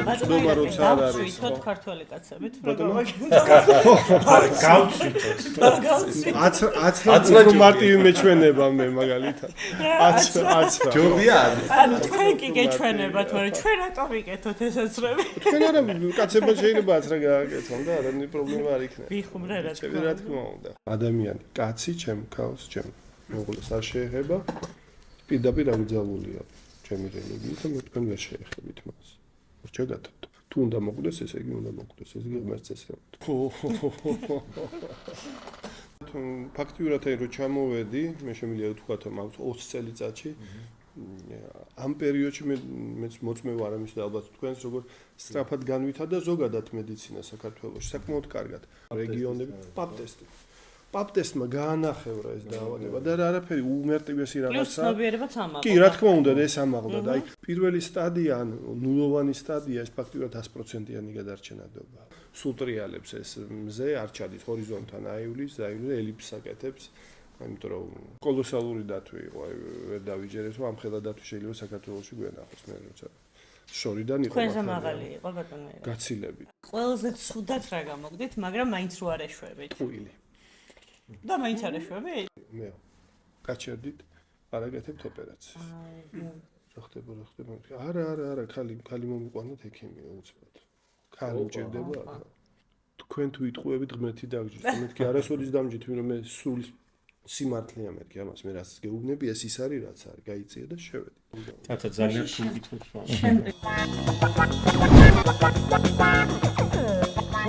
ბატონო როცა არ არის თოთ ქართველი კაცებით აცრა მარტივი მეჩვენება მე მაგალითად აცრა ჯობია ანუ თქვენ კი გეჩვენებათ მაგრამ ჩვენ რატომ ვიკეთოთ ეს აცრები თქვენ არა კაცებმა შეიძლება აცრა გააკეთონ და არანაირი პრობლემა არ იქნება ვიხუმრე რა თქმა უნდა ადამიანი კაცი ჩემ ქალს ჩემ მოგულს არ შეეხება პირდაპირ აკრძალულია ჩემი რელიგიით და მე თქვენ ვერ შეეხებით მას რჩაგათ თუ უნდა მოკვდეს ესე იგი უნდა მოკვდეს ეს ღმერთს ესე ფაქტიურად რომ ჩამოვედი მე შემიძლია ვთქვა რომ 20 წელიწადში ამ პერიოდში მეც მოწმე ვარ ამის და ალბათ თქვენს როგორ სწრაფად განვითარდა ზოგადად მედიცინა საქართველოში საკმაოდ კარგად რეგიონები პაპტესტმა გაანახევრა ეს დაავადება და არაფერი უმარტივესი რაღაცა ცნობიერებაც ამაყდა კი რა თქმა უნდა ეს ამაყდა და აი პირველი სტადია ან ნულოვანი სტადია ეს ფაქტიურად 100%-იანი გადარჩენადობა სულ ტრიალებს ეს მზე არ ჩადის ჰორიზონტთან აივლის ელიფსს აკეთებს იმიტომ რომ კოლოსალური დათვი იყო აი ვერ დავიჯერეთ რომ ამ ხელა დათვი შეიძლება საქართველოში გვენახოს მე როცა შორიდან იყო თქვენზე მაღალი იყო ბატონო გაცილებით ყველაზე ცუდად რა გამოგდით მაგრამ მაინც რო არ ეშვებით ტყუილი და მაინც არ ეშვებით მე გაჩერდით არ აკეთებთ ოპერაციას რა ხდება არა ქალი მომიყვანოთ ექიმია უცბად ქალი მჭირდება თქვენ თუ იტყუებით ღმერთი დაგჯით მეთქი არასოდეს დამჯით რომ მე სულ სიმართლეა მეთქი ამას მე რაც გეუბნები ეს ის არის რაც არის გაიწია და შევედი თათა ძალიან თუ გითხოთ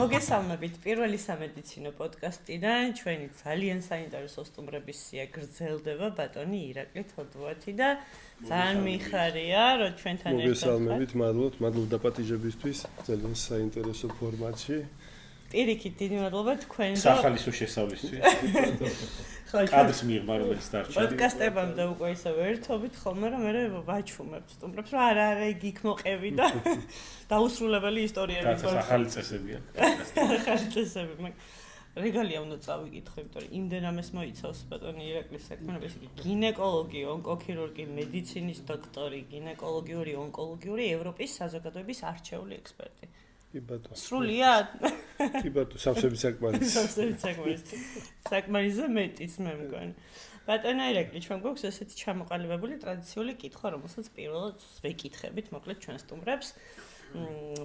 მოგესალმებით პირველი სამედიცინო პოდკასტიდან ჩვენი ძალიან საინტერესო სტუმრების სია გრძელდება ბატონი ირაკლი თოდუათი და ძალიან მიხარია რომ ჩვენთან ერთად მოგესალმებით მადლობთ დაპატიჟებისთვის ძალიან საინტერესო ფორმატში პირიქით დიდი მადლობა თქვენ და სახალისო შესავლისთვის კადრის მიღმა რომელიც დარჩა პოდკასტებამდე უკვე ისე ერთობით ხოლმე რომ მე ვაჩვენებ სტუმრებს რომ არა იქ მოყევი და დაუსრულებელი ისტორიები თათა ახალი წესებია ახალი წესები რეგალია უნდა წავიკითხო იმიტომ რომ იმდენ ამას მოიცავს ბატონი ირაკლის საქმიანობა ესე იგი გინეკოლოგი ონკოქირურგი მედიცინის დოქტორი გინეკოლოგიური ონკოლოგიური ევროპის საზოგადოების არჩეული ექსპერტი კი ბატონო სრულიად კი ბატონო სამსები საკმარისზე მეტიც მე მგონი ბატონო ირაკლი ჩვენ გვაქვს ესეთი ჩამოყალიბებული ტრადიციული კითხვა რომელსაც პირველად ვეკითხებით მოკლედ ჩვენ სტუმრებს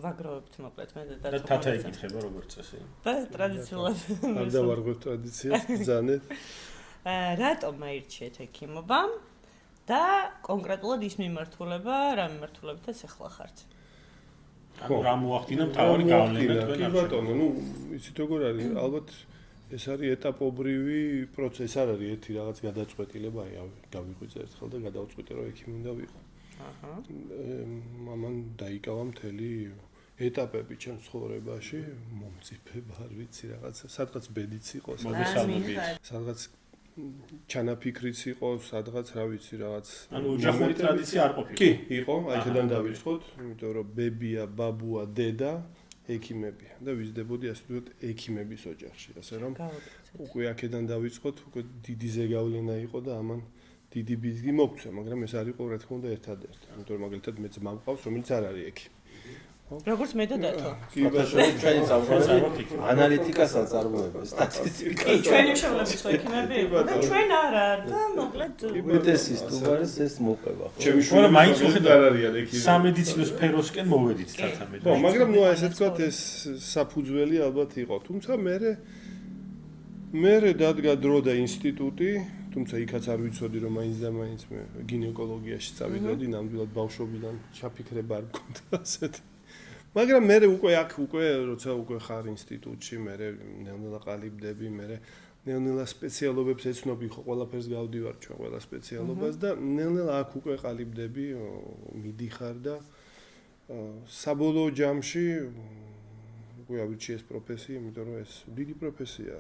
ვაგროვებთ მოკლედ მე და თათა იკითხება როგორც წესი და ტრადიციულად არ დავარღვევ ტრადიციას ბრძანეთ რატომ აირჩიეთ ექიმობა და კონკრეტულად ის მიმართულება რა მიმართულებითაც ახლა ხართ რა მოახდინა მთავარი გავლენა თქვენ კი ბატონო ნუ იცით როგორ არის ალბათ ეს არის ეტაპობრივი პროცესი არ არის ერთი რაღაც გადაწყვეტილება აი გავიღვიძე ერთხელ და გადავწყვიტე რომ ექიმი უნდა ვიყო მამან დაიკავა მთელი ეტაპები ჩემს ცხოვრებაში მომწიფება არ ვიცი რაღაცა სადღაც ბედიც იყო სადღაც ჩანაფიქრიც იყო სადღაც რა ვიცი რაღაც ანუ ოჯახური ტრადიცია არ ყოფილა კი იყო აიქიდან დავიწყოთ იმიტომ რომ ბებია ბაბუა დედა ექიმებია და ვიზრდებოდი ასე ვთქვათ ექიმების ოჯახში ასე რომ უკვე აქედან დავიწყოთ უკვე დიდი ზეგავლენა იყო და ამან დიდი ბიზგი მოგწე მაგრამ ეს არ იყო რა თქმა უნდა ერთადერთი იმიტომ რომ მაგალითად მე ძმა მყავს რომელიც არ არის ექიმი როგორც მე და დათო კი ბატონო ჩვენი საუბარი ანალიტიკას აწარმოება სტატისტიკას კი ჩვენი მშობლების ექიმები და ჩვენ არა და მოკლედ უტესის თუბარეს ეს მოყვება ჩემი შვილი მაინც არ არიან ექიმი სამედიცინო სფეროსკენ მოვედით თათა მე ხო მაგრამ ნუ ესე ვთქვათ ეს საფუძველი ალბათ იყო თუმცა მე დადგა დრო და ინსტიტუტი თუმცა იქაც არ ვიცოდი რომ მაინც და მაინც მე გინეკოლოგიაში წავიდოდი ნამდვილად ბავშვობიდან ჩაფიქრება არ მქონდა ასეთი მაგრამ მე უკვე აქ როცა უკვე ხარ ინსტიტუტში მე ნელ-ნელა ყალიბდები მე ნელ-ნელა სპეციალობებს ეცნობი ხო ყველაფერს გავდივარ ჩვენ ყველა სპეციალობას და ნელ-ნელა აქ უკვე ყალიბდები მიდიხარ და საბოლოო ჯამში უკვე ავირჩიე ეს პროფესია იმიტომ რომ ეს დიდი პროფესია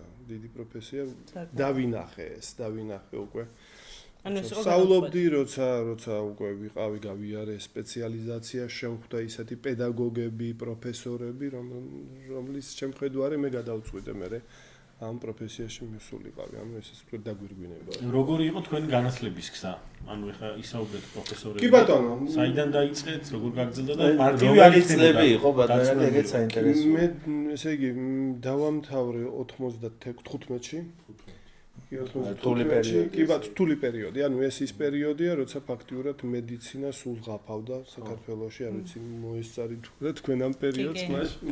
დავინახე უკვე საუბრობდი როცა უკვე ვიყავი გავიარე სპეციალიზაცია შემხვდა ისეთი პედაგოგები პროფესორები რომლის შემხედვარი მე გადავწყვიტე მე ამ პროფესიაში მისულიყავი, ანუ ეს უკვე დაგვირგვინება. როგორი იყო თქვენი განათლების გზა? ანუ ეხლა ისაუბრეთ პროფესორები. კი ბატონო, საიდან დაიწყეთ, როგორ გაგრძელდა და მარტივი წლები იყო ბატონო, ეგეც საინტერესოა. მე ესე იგი დავამთავრე 95-ში. კი ბატონო, რთული პერიოდი. ანუ ეს ის პერიოდია, როცა ფაქტიურად მედიცინა სულ ღაფავდა საქართველოში, არ ვიცი მოესწარი თუ რა თქვენ ამ პერიოდს მაშინ.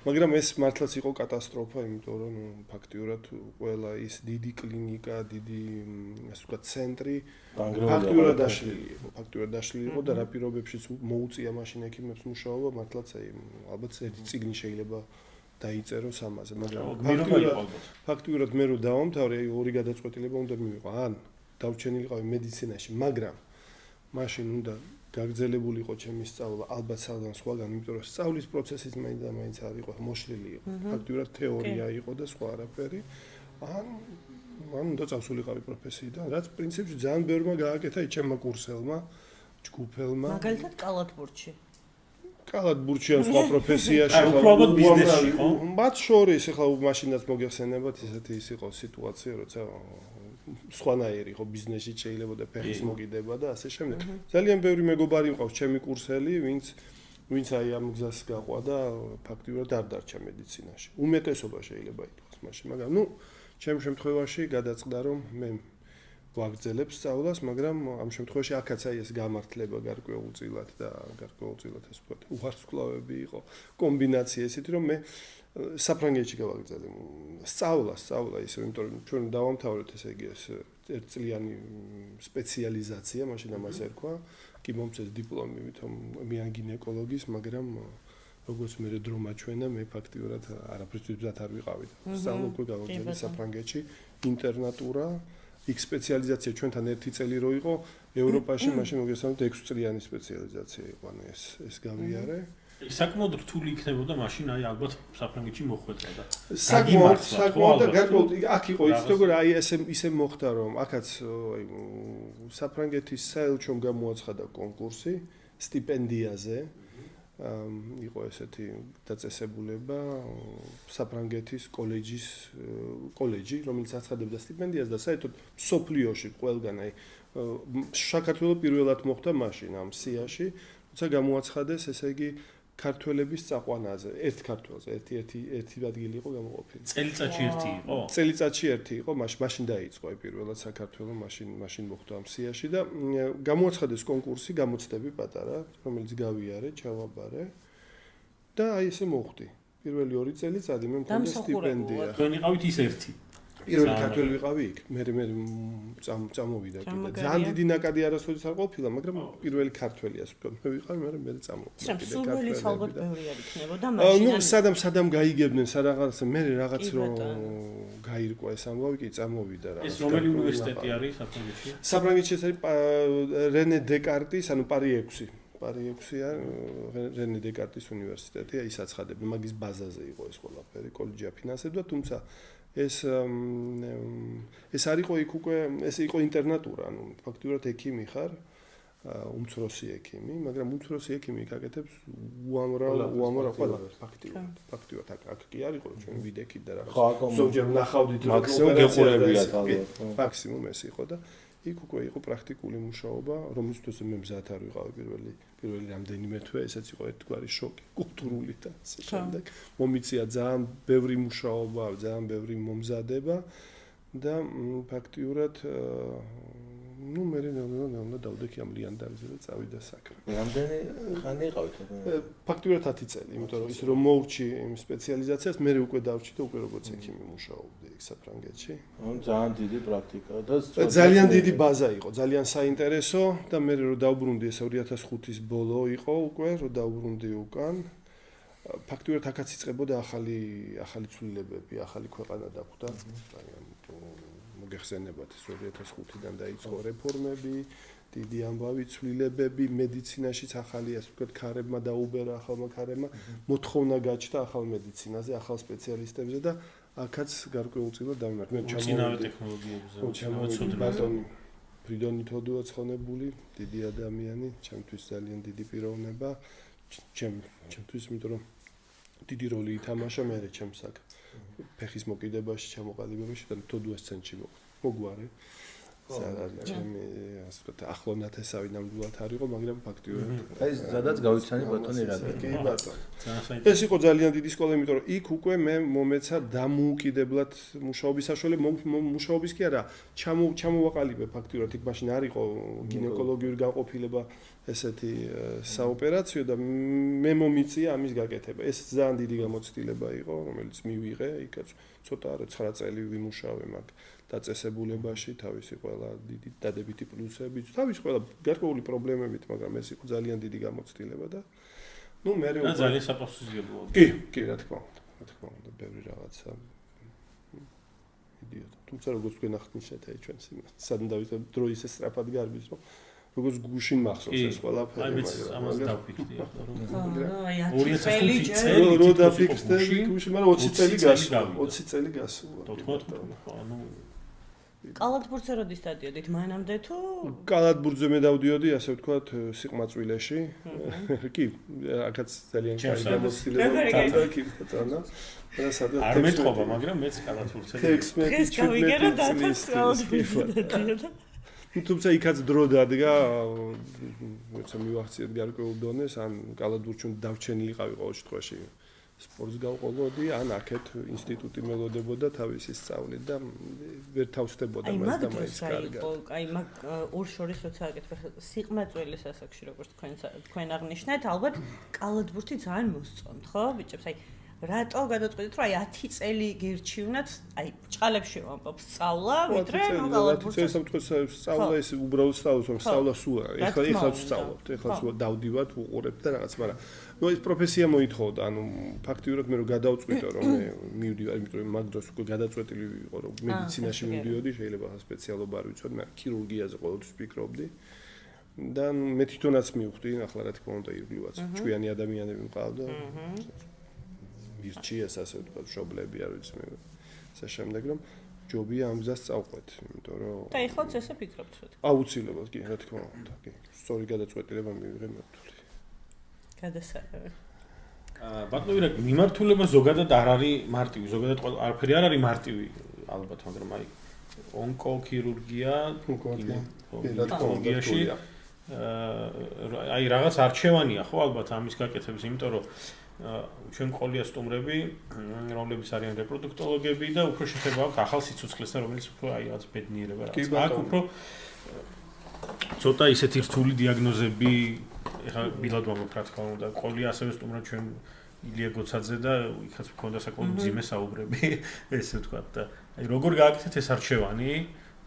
მაგრამ ეს მართლაც იყო კატასტროფა, იმიტომ რომ ფაქტიურად ყველა ის დიდი კლინიკა, დიდი ასე ვთქვათ ცენტრი ფაქტიურად დაშლილი იყო და რა პირობებშიც მოუწია მაშინ ექიმებს მუშაობა, მართლაც ალბათ ერთი წიგნი შეიძლება დაიწეროს ამაზე, მაგრამ ფაქტიურად მე რო დავამთავრე, ორი გადაწყვეტილება უნდა მივიღო. ან დავჩენილიყავი მედიცინაში, მაგრამ მაშინ უნდა გაგრძელებულიყო ჩემი სწავლა, ალბათ სალგან სხვაგან, იმიტომ რომ სწავლის პროცესიც მაინც არ იყო მოშლილი იყო. ფაქტიურად თეორია იყო და სხვა არაფერი. ან უნდა წავსულიყავი პროფესიიდან, რაც პრინციპში ძალიან ბევრმა გააკეთა ჩემმა კურსელმა, ჯგუფელმა. მაგალითად კალათბურთში. კალათბურთში ან სხვა პროფესიაში უბრალოდ ბიზნესში ხო? მათ შორის ახლა მაშინაც მოგეხსენებათ ისეთი ის იყო სიტუაცია, როცა სხვანაირი იყო ბიზნესში შეიძლება და ფეხის მოგიდება და ასე შემდეგ. ძალიან ბევრი მეგობარი მყავს ჩემი კურსელი, ვინც აი ამ გზას გაყვა და ფაქტიურად არ დარჩა მედიცინაში. უმეტესობა შეიძლება ითქვას მაშინ, მაგრამ ჩემ შემთხვევაში გადაწყდა რომ მე ვაგრძელებ სწავლას, მაგრამ ამ შემთხვევაში აქაც აი ეს გამართლება გარკვეულწილად ეს ვთქვათ, უხარსკვლავები იყო კომბინაცია ესეთი, რომ მე საფრანგეთში გავაგრძელე სწავლა ისე, იმიტომ რომ ჩვენ დავამთავრეთ ესე იგი ეს ერთწლიანი სპეციალიზაცია, მაშინ ამას ერქვა, კი მომწეს დიპლომი ვითომ მიან გინეკოლოგის, მაგრამ როგორც მე დრო მაჩვენა, მე ფაქტიურად არაფრისთვის არ ვიყავი. სწავლა უკვე გავაგრძელე საფრანგეთში, ინტერნატურა იქ სპეციალიზაცია ჩვენთან ერთი წელი რო იყო ევროპაში, მაშინ მოგესალმებით 6 წლიანი სპეციალიზაცია იყო, ანუ ეს გავიარე. საკმაოდ რთული იქნებოდა მაშინ აი ალბათ საფრანგეთში მოხვედრა და საკმაოდ და გარკვეულად აქ იყო იცით როგორ აი ესე მოხდა რომ აქაც აი საფრანგეთის საელჩომ გამოაცხადა კონკურსი სტიპენდიაზე იყო ესეთი დაწესებულება საფრანგეთის კოლეჯი რომელიც აცხადებდა სტიპენდიას და საერთოდ სოფლიოში ყველგან აი საქართველოს პირველად მოხდა მაშინ ამ სიაში როცა გამოაცხადეს ესე იგი ქართველების წაყვანაზე ერთ ქართველზე ერთი ადგილი იყო გამოყოფილი წელიწადში ერთი იყო მაშინ დაიწყო აი პირველად საქართველოს მაშინ მოხდა ამ სიაში და გამოაცხადეს კონკურსი გამოცდები პატარა რომელიც გავიარე ჩავაბარე და აი ესე მოხდი პირველი 2 წელიწადი მე მქონდა სტიპენდია თქვენ იყავით ის ერთი პირველი ქართველი ვიყავი იქ მე წამოვიდა კიდე ძალიან დიდი ნაკადი არასოდეს არ ყოფილა მაგრამ პირველი ქართველი ასე ვთქვათ მე ვიყავი მე წამოვიდა კიდე ქართველი ალბათ ბევრი არ იქნებოდა მაშინ სადამ გაიგებდნენ სადაღაც მე რაღაც რო გაირკვა ეს ამბავი კი წამოვიდა რა ეს რომელი უნივერსიტეტი არის საფრანგეთში საფრანგეთში ეს არის რენე დეკარტის ანუ პარი 6-ია რენე დეკარტის უნივერსიტეტია ის აცხადებდა მაგის ბაზაზე იყო ეს ყველაფერი კოლეჯი აფინანსებდა თუმცა ეს არ იყო იქ უკვე ეს იყო ინტერნატურა ანუ ფაქტიურად ექიმი ხარ უმცროსი ექიმი მაგრამ უმცროსი ექიმი აკეთებს უამრავ ყველა ფაქტიურად აქ კი არ იყო ჩვენ ვიდექით და რაღაც ზოგჯერ ნახავდით მაქსიმუმ გეყურებიათ ალბათ მაქსიმუმ ეს იყო და იქ უკვე იყო პრაქტიკული მუშაობა რომლისთვის მე მზად არ ვიყავი პირველი რამდენიმე თვე ესეც იყო ერთგვარი შოკი კულტურული და ასე შემდეგ მომიწია ძალიან ბევრი მუშაობა ძალიან ბევრი მომზადება და ფაქტიურად მე უნდა დავდექი ამ ლიანდარზე და წავიდა საქმე. რამდენი ხანი იყავით? ფაქტიურად 10 წელი, იმიტომ რომ ის რომ მოვრჩი იმ სპეციალიზაციას, მე უკვე დავჭი და უკვე როგორც ექიმი მუშაობდი იქ საფრანგეთში. ძალიან დიდი პრაქტიკა და ძალიან დიდი ბაზა იყო, ძალიან საინტერესო და მე რომ დავბრუნდი ეს 2005-ის ბოლო იყო უკვე, რომ დავბრუნდი უკან. ფაქტიურად აქაც იწყებოდა ახალი ცვლილებები, ახალი ქვეყანა დახვდა. მოგეხსენებათ ეს 2005-დან დაიწყო რეფორმები, დიდი ამბავი ცვლილებები, მედიცინაშიც ახალი ასე ვთქვათ ქარებმა დაუბერა ახალმა ქარებმა, მოთხოვნა გაჩნდა ახალ მედიცინაზე, ახალ სპეციალისტებზე და აქაც გარკვეულწილად დავიმართ. მე უცინავე ტექნოლოგიებზე ბატონი ფრიდონი თოდოა ცხონებული, დიდი ადამიანი, ჩემთვის ძალიან დიდი პიროვნება, ჩემთვის, იმიტომ რომ დიდი როლი ითამაშა მე ჩემს აქ ფეხის მოკიდებაში, ჩამოყალიბებაში და თოდუას ცენტრში მოგვარე. სადაც ჩემი ასე ვთქვათ, ახლო ნათესავი ნამდვილად არ იყო, მაგრამ ფაქტიურად აი სადაც გავიცანი ბატონი რატო. კი ბატონო. ეს იყო ძალიან დიდი სკოლა, იმიტომ რომ იქ უკვე მე მომეცა დამოუკიდებლად მუშაობის საშუალება, მუშაობის კი არა, ჩამოვაყალიბე ფაქტიურად იქ მაშინ არ იყო გინეკოლოგიური განყოფილება ესეთი საოპერაციო და მე მომიწია ამის გაკეთება. ეს ძალიან დიდი გამოცდილება იყო, რომელიც მივიღე, იქაც ცოტა არა 9 წელი ვიმუშავე მაგ დაწესებულებაში, თავისი ყველა დიდი დადებითი პლუსებით, თავისი ყველა გარკვეული პრობლემებით, მაგრამ ეს იყო ძალიან დიდი გამოცდილება და ნუ მე ძალიან საპასუხისმგებლოა. კი, რა თქმა უნდა, ბევრი რაღაცა იდიოტა. თუმცა როგორც თქვენ ახსნით ჩვენს სადან დავიწყებ დრო ისე სწრაფად გარბის, რომ როგორც გუშინ მახსოვს ეს ყველაფერი. აი მეც ამას დავფიქრდი ახლა რომ აი 2005 წელი რო დაფიქრდე გუშინ, მაგრამ 20 წელი გასულა. 20 წელი გასულა. ანუ კალათბურთზე როდის დადიოდით? მანამდე თუ კალათბურთზე მე დავდიოდი, ასე ვთქვათ, სიყმაწვილეში. კი, აქაც ძალიან კარგი გამოცდილება კი ბატონო. და სადაც არ მეტყობა, მაგრამ მეც კალათბურთზე დღეს გავიგერო და კალათბურთზე დადიოდა. თუმცა იქაც დრო დადგა, როცა მივახციეთ გარკვეულ დონეს, ან კალათბურთში დავჩენილიყავი ყოველ შემთხვევაში. სპორტს გავყოლოდი, ან აქეთ ინსტიტუტი მელოდებოდა თავისი სწავლით და ვერ თავსდებოდა მას და მაინც კარგად. აი მაგ ორ შორის როცა აკეთებ სიყმაწვილის ასაკში როგორც თქვენ აღნიშნეთ, ალბათ კალათბურთი ძალიან მოსწონთ, ხო? ბიჭებს, აი რატო გადაწყვეტეთ, რომ აი 10 წელი გირჩივნათ, აი ჭყალებში ვამბობ, სწავლა, ვიდრე კალათბურთს. 10 წელი სწავლა ის უბრალოდ სწავლობს, რომ სწავლა სულ არა. ეხლა ვსწავლობთ, ეხლა სულ დავდივართ, უყურებთ და რაღაც, მაგრამ ნუ ეს პროფესია მოითხოვდა, ანუ ფაქტიურად მე რომ გადავწყვიტო რომ მე მივდივარ, იმიტომ რომ მაგ დროს უკვე გადაწყვეტილი ვიყო რომ მედიცინაში მივდიოდი, შეიძლება სპეციალობა არ ვიცოდი, მაგრამ ქირურგიაზე ყოველთვის ვფიქრობდი. და მე თვითონაც მივხვდი, ახლა რა თქმა უნდა, ირგვლივაც ჭკვიანი ადამიანები მყავდა. მირჩიეს ასე ვთქვათ, მშობლები არ ვიცი მე. ასე შემდეგ რომ ჯობია ამ გზას წავყვეთ, იმიტომ რომ და ეხლაც ესე ფიქრობთ, რა თქმა უნდა. აუცილებლად კი, რა თქმა უნდა, კი. სწორი გადაწყვეტილება მივიღე მართული. გადასარევი. ბატონო ვირა, მიმართულება ზოგადად არ არის მარტივი, ზოგადად არაფერი არ არის მარტივი, ალბათ, მაგრამ აი ონკოქირურგია, გინეკოლოგიაში აი რაღაც არჩევანია ხო ალბათ ამის გაკეთების, იმიტომ რომ ჩვენ ყოლია სტუმრები, რომლებიც არიან რეპროდუქტოლოგები და უფრო შეხება აქვს ახალ სიცოცხლესთან, რომელიც უფრო აი რაც ბედნიერება რაღაც. აქ უფრო ცოტა ისეთი რთული დიაგნოზები ეხლა ბილად ვამბობ რა თქმა უნდა, ყოლია ასევე სტუმრად ჩვენ ილია გოცაძე და იქაც მქონდა საკმაოდ მძიმე საუბრები, ესე ვთქვათ და აი როგორ გააკეთეთ ეს არჩევანი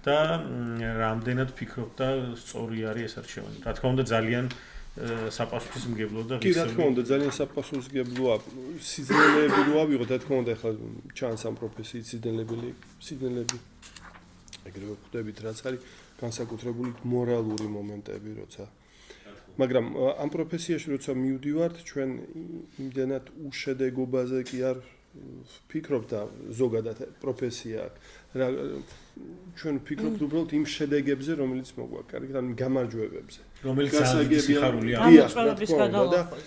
და რამდენად ფიქრობთ და სწორი არის ეს არჩევანი. რა თქმა უნდა ძალიან საპასუხისმგებლო და კი, რა თქმა უნდა, ძალიან საპასუხისმგებლოა. სიძნელეები რო ავიღოთ, რა თქმა უნდა, ახლა ჩანს ამ პროფესიის სიძნელები. ეგრევე ხვდებით, რაც არის განსაკუთრებული მორალური მომენტები, როცა მაგრამ ამ პროფესიაში როცა მივდივართ, ჩვენ იმდენად უშედეგობაზე კი არ ვფიქრობთ და ზოგადად პროფესია ჩვენ ვფიქრობთ უბრალოდ იმ შედეგებზე, რომელიც მოგვაქვს, კარგი, ანუ გამარჯვებებზე. რომელიც სიხარულია. გამოწვევების გადალახვა.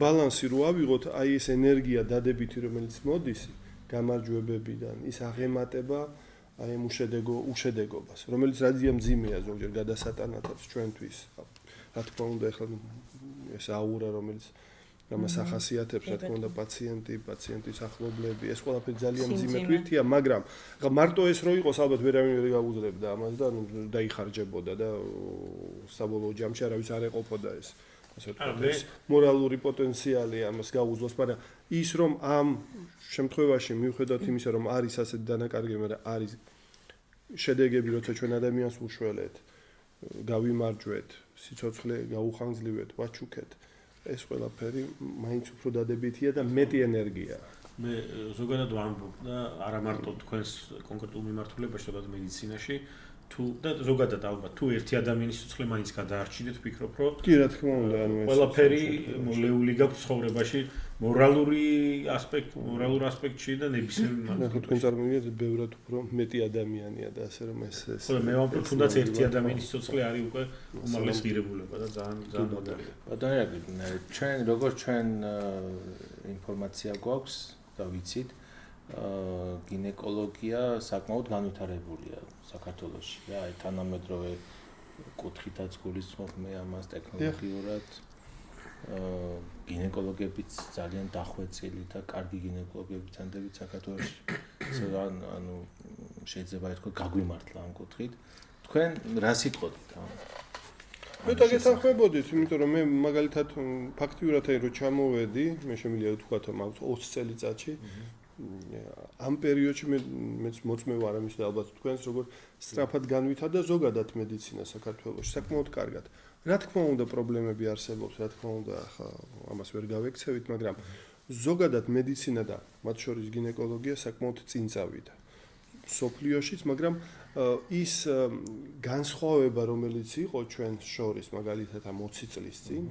ბალანსი რო ავიღოთ, აი ეს ენერგია დადებითი, რომელიც მოდის გამარჯვებებიდან, ის აღემატება აი ამ უშედეგობას, რომელიც რადია მძიმეა ზოგჯერ გადასატანადაც ჩვენთვის. რა თქმა უნდა, ეხლა ეს აურა, რომელიც ამას ახასიათებს, რა თქმა უნდა, პაციენტის ახლობლები, ეს ყველაფერი ძალიან მძიმე თვირთია, მაგრამ მარტო ეს რო იყოს, ალბათ ვერავინ ვერ გაუძლებდა ამას და დაიხარჯებოდა და საბოლოო ჯამში არავის არ ეყოფოდა ეს. ასე ვთქვათ, ეს მორალური პოტენციალი ამას გაუძლოს, მაგრამ ის რომ ამ შემთხვევაში მიუხედავად იმისა, რომ არის ასეთი დანაკარგები, მაგრამ არის შედეგები, როცა ჩვენ ადამიანს უშველეთ, გავიმარჯვეთ, სიცოცხლე გაუხანგრძლივეთ, ვაჩუქეთ. ეს ყველაფერი მაინც უფრო დადებითია და მეტი ენერგია. მე ზოგადად ვამბობ და არა მარტო თქვენს კონკრეტულ მიმართულებაში, თუმცა მედიცინაში, თუ და ზოგადად ალბათ თუ ერთი ადამიანის სიცოცხლე მაინც გადაარჩინეთ, ვფიქრობ, რომ კი, რა თქმა უნდა, ანუ ეს ყველაფერი მოლეული გაქვს ცხოვრებაში, მორალურ ასპექტში და ნებისმიერ ნახე თქვენ წარმოვიდგინეთ, ბევრად უფრო მეტი ადამიანია და ასე რომ ეს ხო, მე ვამბობ, თუნდაც ერთი ადამიანის სიცოცხლე არის უკვე უმაღლეს ღირებულება და ძალიან მაგარია. ბატონო, ჩვენ როგორც ჩვენ ინფორმაცია გვაქვს და ვიცით, გინეკოლოგია საკმაოდ განვითარებულია საქართველოში. რა, აი თანამედროვე კუთხითაც გულისხმობ მე ამას ტექნოლოგიურად. გინეკოლოგებიც ძალიან დახვეწილი და კარგი გინეკოლოგები წანდებით საქართველოში. ანუ შეიძლება ითქვა გაგვიმართლა ამ კუთხით. თქვენ რა სიტყვით ამ? მე დაგეთანხმებოდით, იმიტომ რომ მე მაგალითად ფაქტიურად აი რო ჩამოვედი, მე შემიძლია ვთქვათ, რომ 20 წელიწადში ამ პერიოდში მეც მოწმე ვარ ამის და ალბათ თქვენს როგორ სწრაფად განვითარდა ზოგადად მედიცინა საქართველოში, საკმაოდ კარგად. რა თქმა უნდა, პრობლემები არსებობს, რა თქმა უნდა, ახლა ამას ვერ გავექცევით, მაგრამ ზოგადად მედიცინა და მათ შორის გინეკოლოგია საკმაოდ წინ წავიდა. სოფლიოშიც, მაგრამ ის განსხვავება, რომელიც იყო ჩვენ შორის, მაგალითად ამ 20 წლის წინ,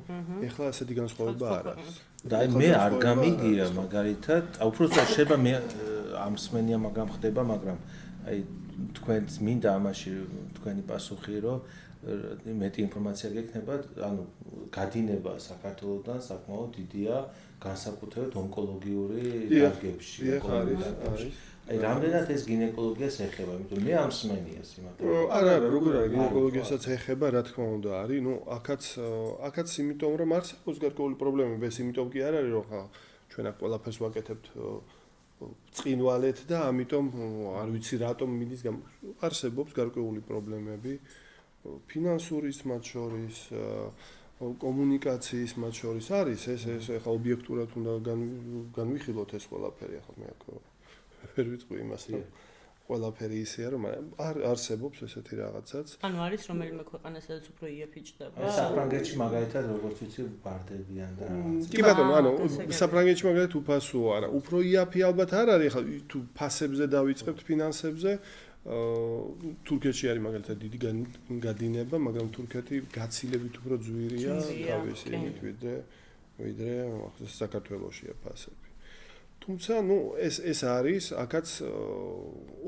ეხლა ასეთი განსხვავება არ არის. და აი მე არ გამიგია მაგალითად, უბრალოდ შეიძლება მე ამ სმენია მაგრამ ხდება, მაგრამ აი თქვენს მინდა ამაში თქვენი პასუხი რომ მეტი ინფორმაცია გექნება, ანუ გადინება საქართველოსთან საკმაოდ დიდია, განსაკუთრებით ონკოლოგიური დარგებში, არის. აი რამდენად ეს გინეკოლოგიას ეხება, იმიტომ მე ამ სმენიას იმათო. არა, როგორ არის გინეკოლოგიასაც ეხება, რა თქმა უნდა არის. ნუ აქაც იმიტომ რომ არსებობს გარკვეული პრობლემები, ეს იმიტომ კი არ არის, რომ ხა ჩვენ აქ ყველაფერს ვაკეთებთ წინვალეთ და ამიტომ არ ვიცი რატომ მიდის არსებობს გარკვეული პრობლემები ფინანსურის მათ შორის კომუნიკაციის მათ შორის არის ეს ხა ობიექტურად უნდა განვიხილოთ ეს ყველაფერი ახლა მე აქ ვერ ვიტყვი იმას რომ ყველაფერი ისეა რომ არ არსებობს ესეთი რაღაცაც ანუ არის რომელიმე ქვეყანა სადაც უფრო იაფიჭდება საფრანგეთში მაგალითად როგორც ვიცი ბარდებიან და კი ბატონო ანუ საფრანგეთში მაგალითად უფასოა არა უფრო იაფი ალბათ არ არის ახლა თუ ფასებზე დავიწყებთ ფინანსებზე თურქეთში არის მაგალითად დიდი გადინება მაგრამ თურქეთი გაცილებით უფრო ძვირია თავისი იმით ვიდრე საქართველოშია ფასები თუმცა ნუ ეს არის აქაც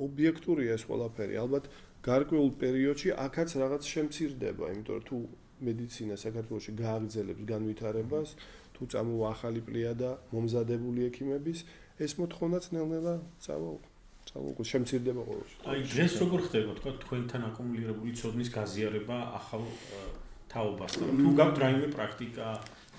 ობიექტურია ეს ყველაფერი ალბათ გარკვეულ პერიოდში აქაც რაღაც შემცირდება იმიტომ რომ თუ მედიცინა საქართველოში გააგრძელებს განვითარებას თუ წამოვა ახალი პლიადა მომზადებული ექიმების ეს მოთხოვნაც ნელ-ნელა წამოვა შემცირდება ყოველთვის აი დღეს როგორ ხდება თქვა თქვენთან აკუმულირებული ცოდნის გაზიარება ახალ თაობასთან თუ გაქვთ რაიმე პრაქტიკა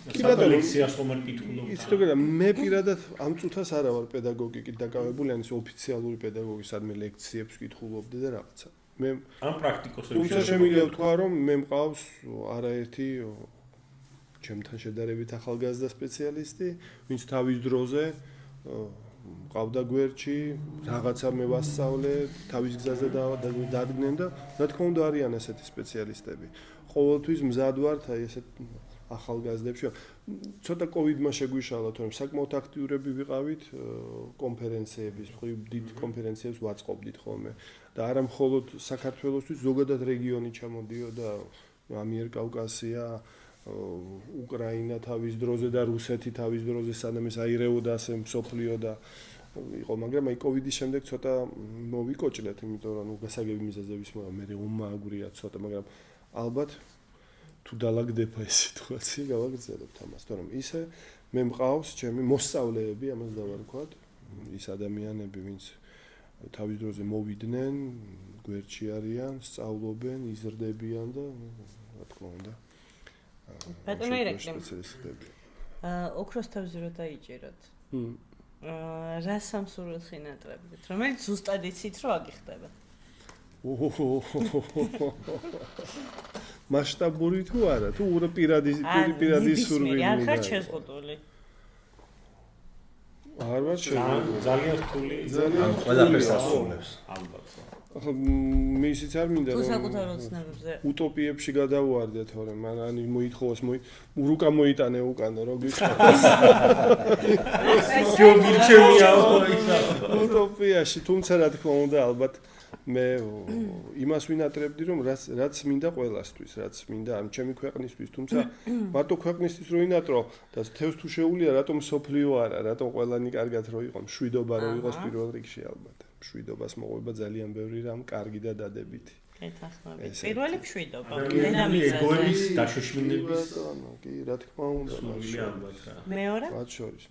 ლექციას ხომ არ კითხულობთ? იცით როგორია, მე პირადად ამ წუთას არა ვარ პედაგოგიკით დაკავებული, ან ის ოფიციალური პედაგოგი, სადმე ლექციებს კითხულობდი და რაღაცა. მე ამ პრაქტიკოსებს თუმცა შემიძლია ვთქვა, რომ მე მყავს არაერთი ჩემთან შედარებით ახალგაზრდა სპეციალისტი, ვინც თავის დროზე მყავდა გვერდში, რაღაცა მე ვასწავლე, თავის გზაზე დადგნენ და რა თქმა უნდა არიან ესეთი სპეციალისტები. ყოველთვის მზად ვართ აი ესეთ ახალგაზრდებში. ცოტა კოვიდმა შეგვიშალა, თორემ საკმაოდ აქტიურები ვიყავით კონფერენციების, დიდ კონფერენციებს ვაწყობდით ხოლმე და არა მხოლოდ საქართველოსთვის, ზოგადად რეგიონი ჩამოდიოდა, ამიერკავკასია, უკრაინა თავის დროზე და რუსეთი თავის დროზე, სანამ ეს აირეოდა ასე მსოფლიო და იყო, მაგრამ აი კოვიდის შემდეგ ცოტა მოვიკოჭდეთ, იმიტომ რომ გასაგები მიზეზების მე უმაგვრია ცოტა, მაგრამ ალბათ თუ დაალაგდება ეს სიტუაცია, გავაგრძელებთ ამას, თორემ ისე მე მყავს ჩემი მოსწავლეები, ამას დავარქვათ, ის ადამიანები, ვინც თავის დროზე მოვიდნენ, გვერდში არიან, სწავლობენ, იზრდებიან და რა თქმა უნდა. ბატონო ირაკლი. ოქროს თავზე რო დაიჭიროთ. რა სამსურველს ხინატრებდით? რომელიც ზუსტად იცით რომ აგიხდება? მასშტაბური თუ არა, თუ პირადი სურვილი. არ ხარ შეზღუდული. არ ვარ შეზღუდული. ძალიან რთული, ძალიან ყველაფერს ასრულებს. ალბათ. ახლა მე ისიც არ მინდა თუ საკუთარ ოცნებებზე უტოპიებში გადავარდე, თორემ მან მოითხოვოს რუკა მოიტანე უკან, რო გიყვარს. ჯო მირჩევია უტოპიაში, თუმცა რა თქმა უნდა, ალბათ მე იმას ვინატრებდი, რომ რაც მინდა ყველასთვის, რაც მინდა ამ ჩემი ქვეყნისთვის, თუმცა მარტო ქვეყნისთვის რო ვინატრო და თევს თუ შეუულია, რატომ სოფლიო არა, რატომ ყველანი კარგად რო იყო, მშვიდობა რო იყოს პირველ რიგში ალბათ. მშვიდობას მოყვება ძალიან ბევრი რამ კარგი და დადებითი. ეთანხმებით. პირველი მშვიდობა, ეგოების დაშოშმინების კი, რა თქმა უნდა, სული ალბათ რა. მეორე? მათ შორის.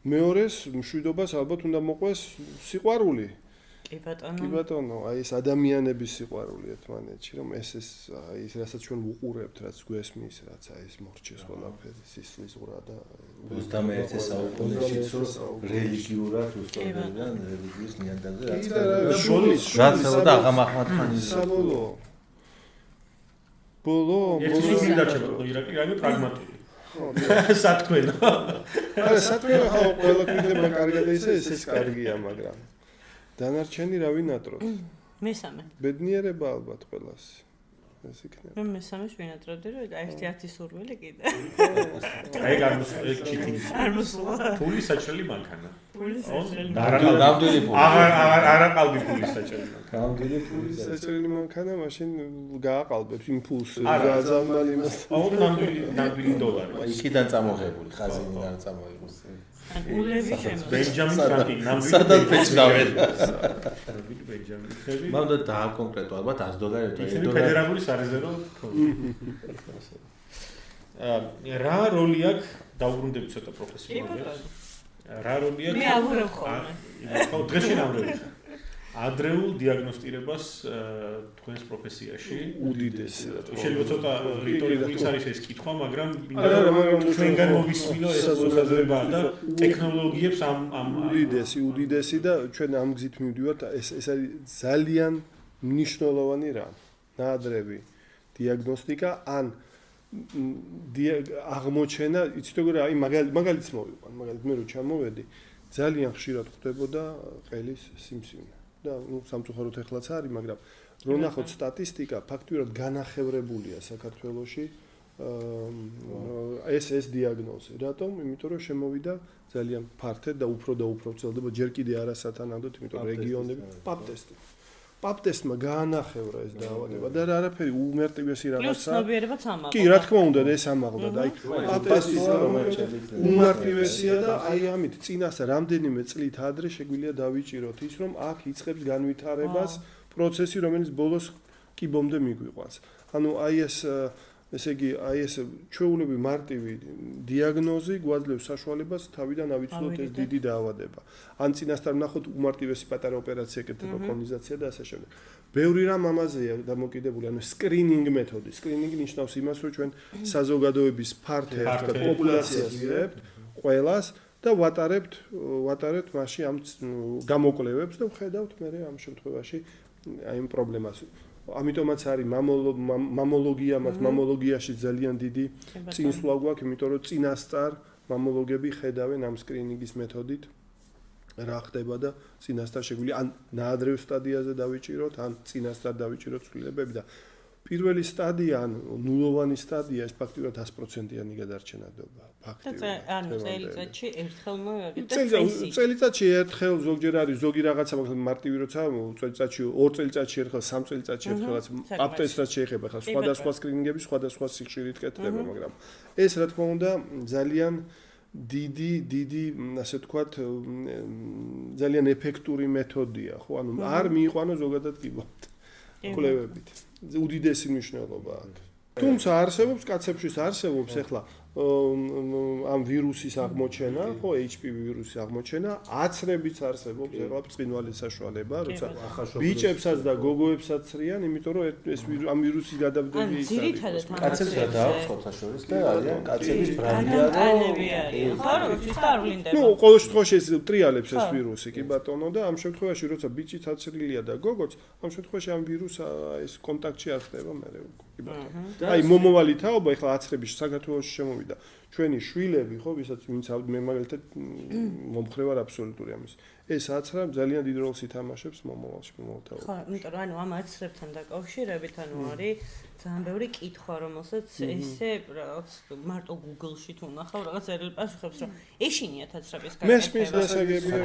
მეორეს მშვიდობას ალბათ უნდა მოყვეს სიყვარული. კი ბატონო. კი ბატონო, აი ეს ადამიანების სიყვარული ერთმანეთში, რომ ეს აი ეს რასაც ჩვენ ვუყურებთ, რაც გვესმის, რაც აი ეს მორჩეს ყველაფერი, სისხლის ზღვრა და 21 საუკუნეშიც რელიგიურად უსწორებდნენ რელიგიის ნიადაგზე რაც და აღამ აჰმად-ხანის საბოლოო ბოლო ერთი დარჩება ირაკლი რაიმე პრაგმატული სათქმელო არა სათქმელო ყველა კიდევ კარგად ეს კარგია მაგრამ დანარჩენი რა ვინატროთ მესამე ბედნიერება ალბათ ყველას ეს იქნება მე მესამეს ვინატროდი რომ ერთი 10 სურვილი კიდე აი გამოსული ჩიტინგი არ მოსულა ფული საჭრელი მანქანა ფული საჭრელი ნამდვილი ფული არა ყალბი ფული საჭრელი ნამდვილი ფული საჭრელი მანქანა მაშინ გააყალბებს იმ ფულს გაზამალი იმას აუ ნამდვილი დოლარი იქიდან წამოღებული ხაზინი არ წამოიღოს ულები შემო ბენჯამინ ფრანკლინი ნამდვილი სადაც ბეჭდავენ ნამდვილი ბენჯამინ ხები მანდა დააკონკრეტო ალბათ $100 თუ $1 ფედერალური სარეზერვო რა როლი აქვს დაუბრუნდები ცოტა პროფესიონალებს რა როლი აქვს მე აღურებ ხოლმე ხო დღეში ნამდვილი ადრეულ დიაგნოსტირებას თქვენს პროფესიაში უდიდესი შეიძლება ცოტა რიტორიკული არის ეს კითხვა, მაგრამ ჩვენგან მოვისმინო ეს საზოგადოება და ტექნოლოგიებს ამ უდიდესი და ჩვენ ამ გზით მივდივართ ეს არის ძალიან მნიშვნელოვანი რამ. ნაადრევი დიაგნოსტიკა ან აღმოჩენა, იცით როგორ აი მაგალითს მოვიყვან, მაგალითად მე რო ჩამოვედი, ძალიან ხშირად ხდებოდა ყელის სიმსივნე. და სამწუხაროდ ეხლაც არის, მაგრამ რო ნახოთ სტატისტიკა, ფაქტიურად განახევრებულია საქართველოში ეს დიაგნოზი. რატომ? იმიტომ რომ შემოვიდა ძალიან ფართედ და უფრო ვრცელდება, ჯერ კიდე არა სათანადოდ, იმიტომ რომ რეგიონები პაპტესტმა გაანახევრა ეს დაავადება და არაფერი უმარტივესი რაღაცა. ცნობიერებაც ამაყო. კი, რა თქმა უნდა, ეს ამაღლდა და აი პაპტესტის უმარტივესია და აი ამით წინასწარ რამდენიმე წლით ადრე შეგვიძლია დავიჭიროთ ის, რომ აქ იწყებს განვითარებას პროცესი, რომელიც ბოლოს კიბომდე მიგვიყვანს. ანუ აი ესე იგი, აი ეს ჩვეულები მარტივი დიაგნოზი გვაძლევს საშუალებას თავიდან ავიცილოთ ეს დიდი დაავადება. ან წინასწარ ვნახოთ უმარტივესი პატარა ოპერაცია ეკეთება კოლონიზაცია და ასე შემდეგ. ბევრი რამ ამაზეა დამოკიდებული, ანუ სკრინინგ მეთოდი. სკრინინგი ნიშნავს იმას, რომ ჩვენ საზოგადოების ფართე პოპულაციას ვიღებთ ყველას და ვატარებთ მასში ამ გამოკვლევებს და ვხედავთ მე ამ შემთხვევაში აი ამ პრობლემას. ამიტომაც არის მამოლოგიაში ძალიან დიდი წინსვლა გვაქვს, იმიტომ რომ წინასწარ მამოლოგები ხედავენ ამ სკრინინგის მეთოდით რა ხდება და წინასწარ შეგვიძლია ან ნაადრევ სტადიაზე დავიჭიროთ, ან წინასწარ დავიჭიროთ ცვლილებები და პირველი სტადია ან ნულოვანი სტადია ეს ფაქტიურად 100%-იანი გადარჩენადობა ფაქტიურად. ანუ წელიწადში ერთხელ მოვიღეთ წელიწადში ერთხელ ზოგჯერ არის ზოგი რაღაცა მაგრამ მარტივი როცა წელიწადში 2 წელიწადში ერთხელ 3 წელიწადში ერთხელაც პაპტესტად შეეხება ხა სხვადასხვა სკრინინგები სხვადასხვა სიხშირით კეთდება მაგრამ ეს რა თქმა უნდა ძალიან დიდი ასე ვთქვათ ძალიან ეფექტური მეთოდია ხო ანუ არ მიიყვანო ზოგადად კიბოთ კვლევებით უდიდესი მნიშვნელობა აქვს თუმცა არსებობს კაცებშიც არსებობს ახლა ამ ვირუსის აღმოჩენა, ხო, HPV ვირუსის აღმოჩენა, აცრებიც არსებობს, ახლა ბრწყინვალის საშუალება, როცა ბიჭებსაც და გოგოებსაც ცრიან, იმიტომ რომ ეს ამ ვირუსის გადაბდები ის არის. კაცებს გადააქვს ხოთაშორის და არიან კაცების ბრალია და ხო, ის არ ვლინდება. ნუ, ყოველ შემთხვევაში ეს ტრიალებს ეს ვირუსი, კი ბატონო და ამ შემთხვევაში როცა ბიჭიც აცრილია და გოგოც, ამ შემთხვევაში ამ ვირუსს ეს კონტაქტში არ ხდება მე კი ბატონო. აი მომავალი თაობა ახლა აცრების საქართველოში შემოვიდა. ჩვენი შვილები, ხო, ვისაც ვინც მე მაგალითად მომხრე ვარ აბსოლუტური ამის. ეს აცრა ძალიან დიდ როლს ითამაშებს მომავალში მომავალთაობაში. ხო, იმიტომ რომ ანუ ამ აცრებთან დაკავშირებით ანუ არის ძალიან ბევრი კითხვა, რომელსაც ესე რაღაც მარტო Google-ში თუ ნახავ რაღაც ერთხელ პასუხებს რომ ეშინიათ აცრების გაკეთება. მესმის დასაგებია.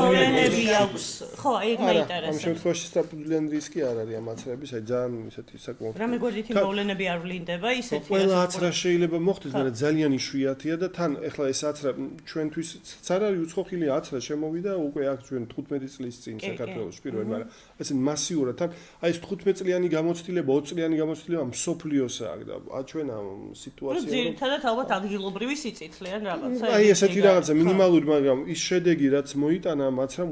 მოვლენები აქვს. ხო, აი ეგ მაინტერესებს. ამ შემთხვევაში საფუძვლიანი რისკი არ არის ამ აცრების, აი ძალიან ისეთი საკმაოდ. რა მეგობრითი მოვლენები არ ვლინდება ისეთი. ყველა აცრა შეიძლება მოხდეს, მაგრამ ძალიან იშვიათია და თან ეხლა ეს აცრა ჩვენთვის არ არის უცხოხილი აცრა შემოვიდა უკვე აქ ჩვენ 15 წლის წინ საქართველოს პირველ მაგრამ ასე მასიურად თან აი ეს 15 წლიანი გამოცდილება 20 წლიანი გამოცდილება მსოფლიოსა აქ და ჩვენ ამ სიტუაციას ძირითადად ალბათ ადგილობრივი სიცოცხლე ან რაღაცა აი ესეთი რაღაცა მინიმალური მაგრამ ის შედეგი რაც მოიტანა ამ აცრამ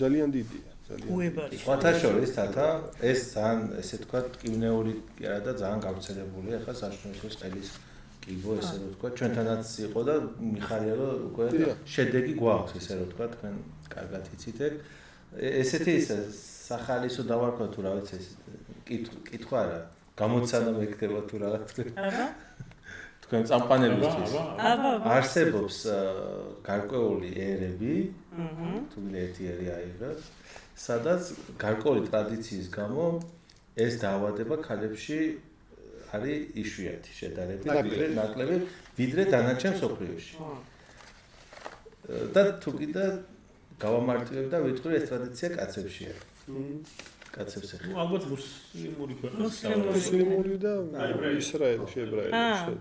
ძალიან დიდია უებარი სხვათა შორის თათა ეს ძალიან ესე თქვა ტკივნეული არა და ძალიან გავრცელებულია ახლა საშუალო ყელის კიბო ესე რომ თქვა ჩვენთანაც იყო და მიხარია რომ უკვე შედეგი გვაქვს ესე რომ თქვა თქვენ კარგად იცით ესეთი სახალისო დავარქვა თუ რა ვიცი ეს კითხვა არა გამოცანა მეკდება თუ რაღაც აბა თქვენ წამყვანებისთვის არსებობს გარკვეული ერები თუ ერთი ერი აიღებს სადაც გარკვეული ტრადიციის გამო ეს დაავადება ქალებში არის იშვიათი შედარებით ნაკლები ვიდრე დანარჩენ მსოფლიოში. და თუ კიდე გავამარტივებ და ვიტყვი ეს ტრადიცია კაცებშია. კაცებს ეხება. ალბათ მუსლიმური ქვეყნები. მუსლიმური და ისრაელში ებრაელში.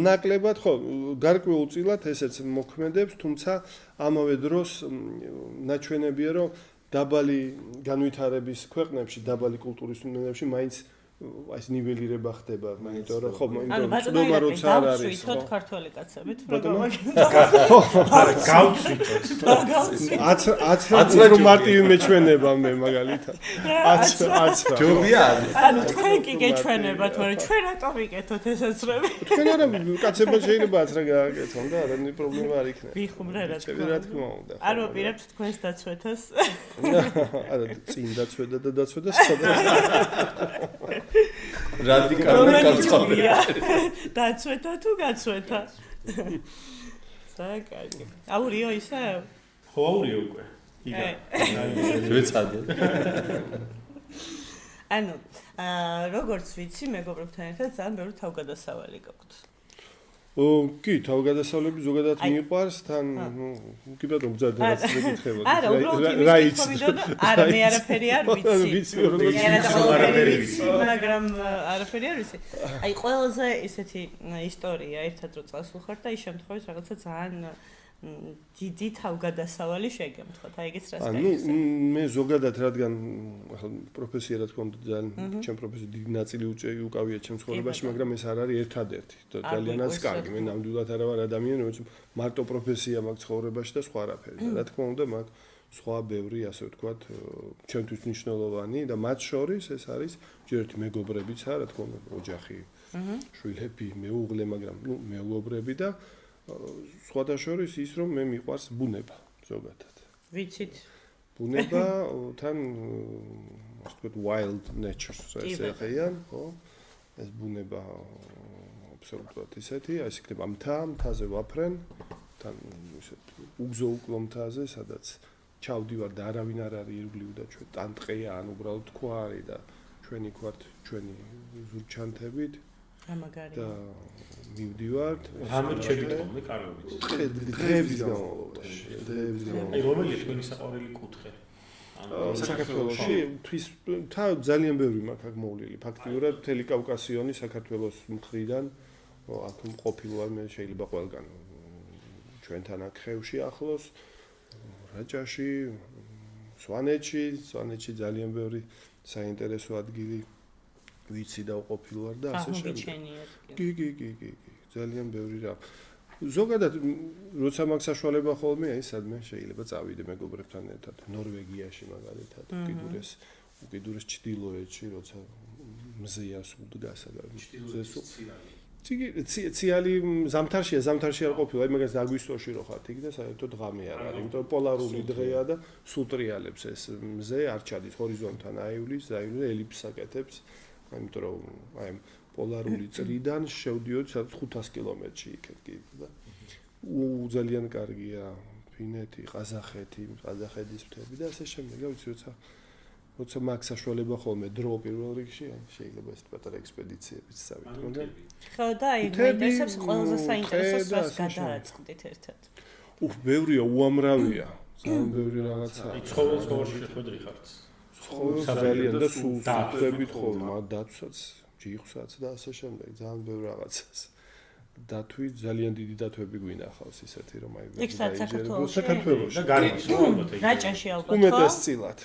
ნაკლებად ხო გარკვეულწილად ესეც მოქმედებს, თუმცა ამავე დროს ნაჩვენებია რომ დაბალი განვითარების ქვეყნებში, დაბალი კულტურის უნარებში მაინც ეს ნიველირება ხდება, იმიტომ რომ ხო, ცნობა როცა არ არის, ხო? ქართველი კაცები თუ რა აცრა რომ მარტივი მეჩვენება მე მაგალითად. აცრა. ჯობია არის. ანუ თქვენ კი გეჩვენებათ, მაგრამ ჩვენ რატომ ვიკეთოთ ეს აცრები? თქვენ არა კაცებმა შეიძლება აცრა გააკეთონ და არა პრობლემა არ იქნება. ვიხუმრე რა თქმა უნდა. არ ვაპირებთ თქვენს დაცვეთას. არა, წინ დაცვედა და დაცვედა სხვა. რადიკალური კაცობრია. დაცვეთა თუ გაცვეთა? საკარგი. აურიო ისე? ხო, აურიო უკვე. იგა. ვეცადე. ანუ, როგორც ვიცი, მეგობრებთან ერთად ძალიან ბევრი თავგადასავალი გაქვთ. კი, თავგადასავლები ზოგადად მიყვარს, თან კი ბატონო, ბძად რაც მეკითხება. არა, უბრალოდ რა იცი? არა, მე არაფერი არ ვიცი. მაგრამ არაფერი არ ვიცი. აი, ყველაზე ესეთი ისტორია ერთად რო წასულხარ და ის შემთხვევით რაღაცა ძალიან დიდი თავგადასავალი შეგემთხოთ. აი, ეგეც რას გაიგებს? მე ზოგადად რადგან ახლა პროფესია რა თქმა უნდა ძალიან ჩემ პროფესია დიდი ნაწილი უკავია ჩემ ცხოვრებაში, მაგრამ ეს არ არის ერთადერთი და ძალიანაც კარგი. მე ნამდვილად არა ვარ ადამიანი, რომელიც მარტო პროფესია მაქვს ცხოვრებაში და სხვა არაფერი. რა თქმა უნდა, მაქვს სხვა ბევრი, ასე ვთქვათ, ჩემთვის მნიშვნელოვანი და მათ შორის ეს არის ჯერერთი მეგობრებიც არა, რა თქმა უნდა, ოჯახი, შვილები, მეუღლე, მაგრამ მეგობრები და სხვათა შორის ის რომ მე მიყვარს ბუნება ზოგადად. ვიცით. ბუნება თან ასე ვთქვათ wild nature ესე ხეიან, ხო? ეს ბუნება აბსოლუტურად ისეთი, აი ეს იქნება მთაზე ვაფრენ, თან ისეთ უგზო უკლო მთაზე, სადაც ჩავდივარ და არავინ არ არის ირგვლივ და ჩვენ ტანტყეა, ან უბრალოდ თქვა არის და ჩვენი ქვართ ჩვენი ზურჩანთებით. ამაგარია. და მივდივართ. ამერ შეგიტყობდი კარგობით. დღეების განმავლობაში. აი რომელია თქვენი საყვარელი კუთხე? საქართველოში თვის ძალიან ბევრი მაქვს აქ მოვლილი. ფაქტიურად მთელი კავკასიონი საქართველოს მხრიდან აქ ყოფილვარ მე შეიძლება ყველგან ჩვენთან აქ ხევში ახლოს რაჭაში, სვანეთში ძალიან ბევრი საინტერესო ადგილი ვიცი და ყოფილვარ და ასე შემდეგ. კი, ძალიან ბევრი რა. ზოგადად როცა მაქვს საშუალება ხოლმე აი სადმე შეიძლება წავიდე მეგობრებთან ერთად ნორვეგიაში მაგალითად უკიდურეს ჩრდილოეთში როცა მზეა სულ დგასა და ციალი ზამთარშია არ ყოფილა აი მაგას აგვისტოში რო ხართ იქ და საერთოდ ღამე არ არის იმიტომ რომ პოლარული დღეა და სულ ტრიალებს ეს მზე არ ჩადის ჰორიზონტთან აივლის ელიფსს აკეთებს იმიტომ რომ აი პოლარული წრიდან შევდიოთ 500 კილომეტრში იქეთ კი და ძალიან კარგია ფინეთი, ყაზახეთის მთები და ასე შემდეგ. ვიცი როცა მაქვს საშუალება ხოლმე დრო პირველ რიგში, შეიძლება ეს პატარა ექსპედიციებიც წავიდე, მაგრამ ხო და აი მეინტერესებს ყველაზე საინტერესოს რას გადააწყდით ერთად. ბევრია, უამრავია. ძალიან ბევრი რაღაცა. აი ცხოველში შეხვედრი ხართ. ძალიან და სულ დაწვევით ხოლმე, დაცვაც ჯიხსაც და ასე შემდეგ, ძალიან ბევრ რაღაცას. დათვი ძალიან დიდი დათვები გვინახავს ისეთი რომ აი იქ საქართველოში და გარემოს ალბათ ეგ. რაჭაში ალბათ ხო? უმეტესწილად.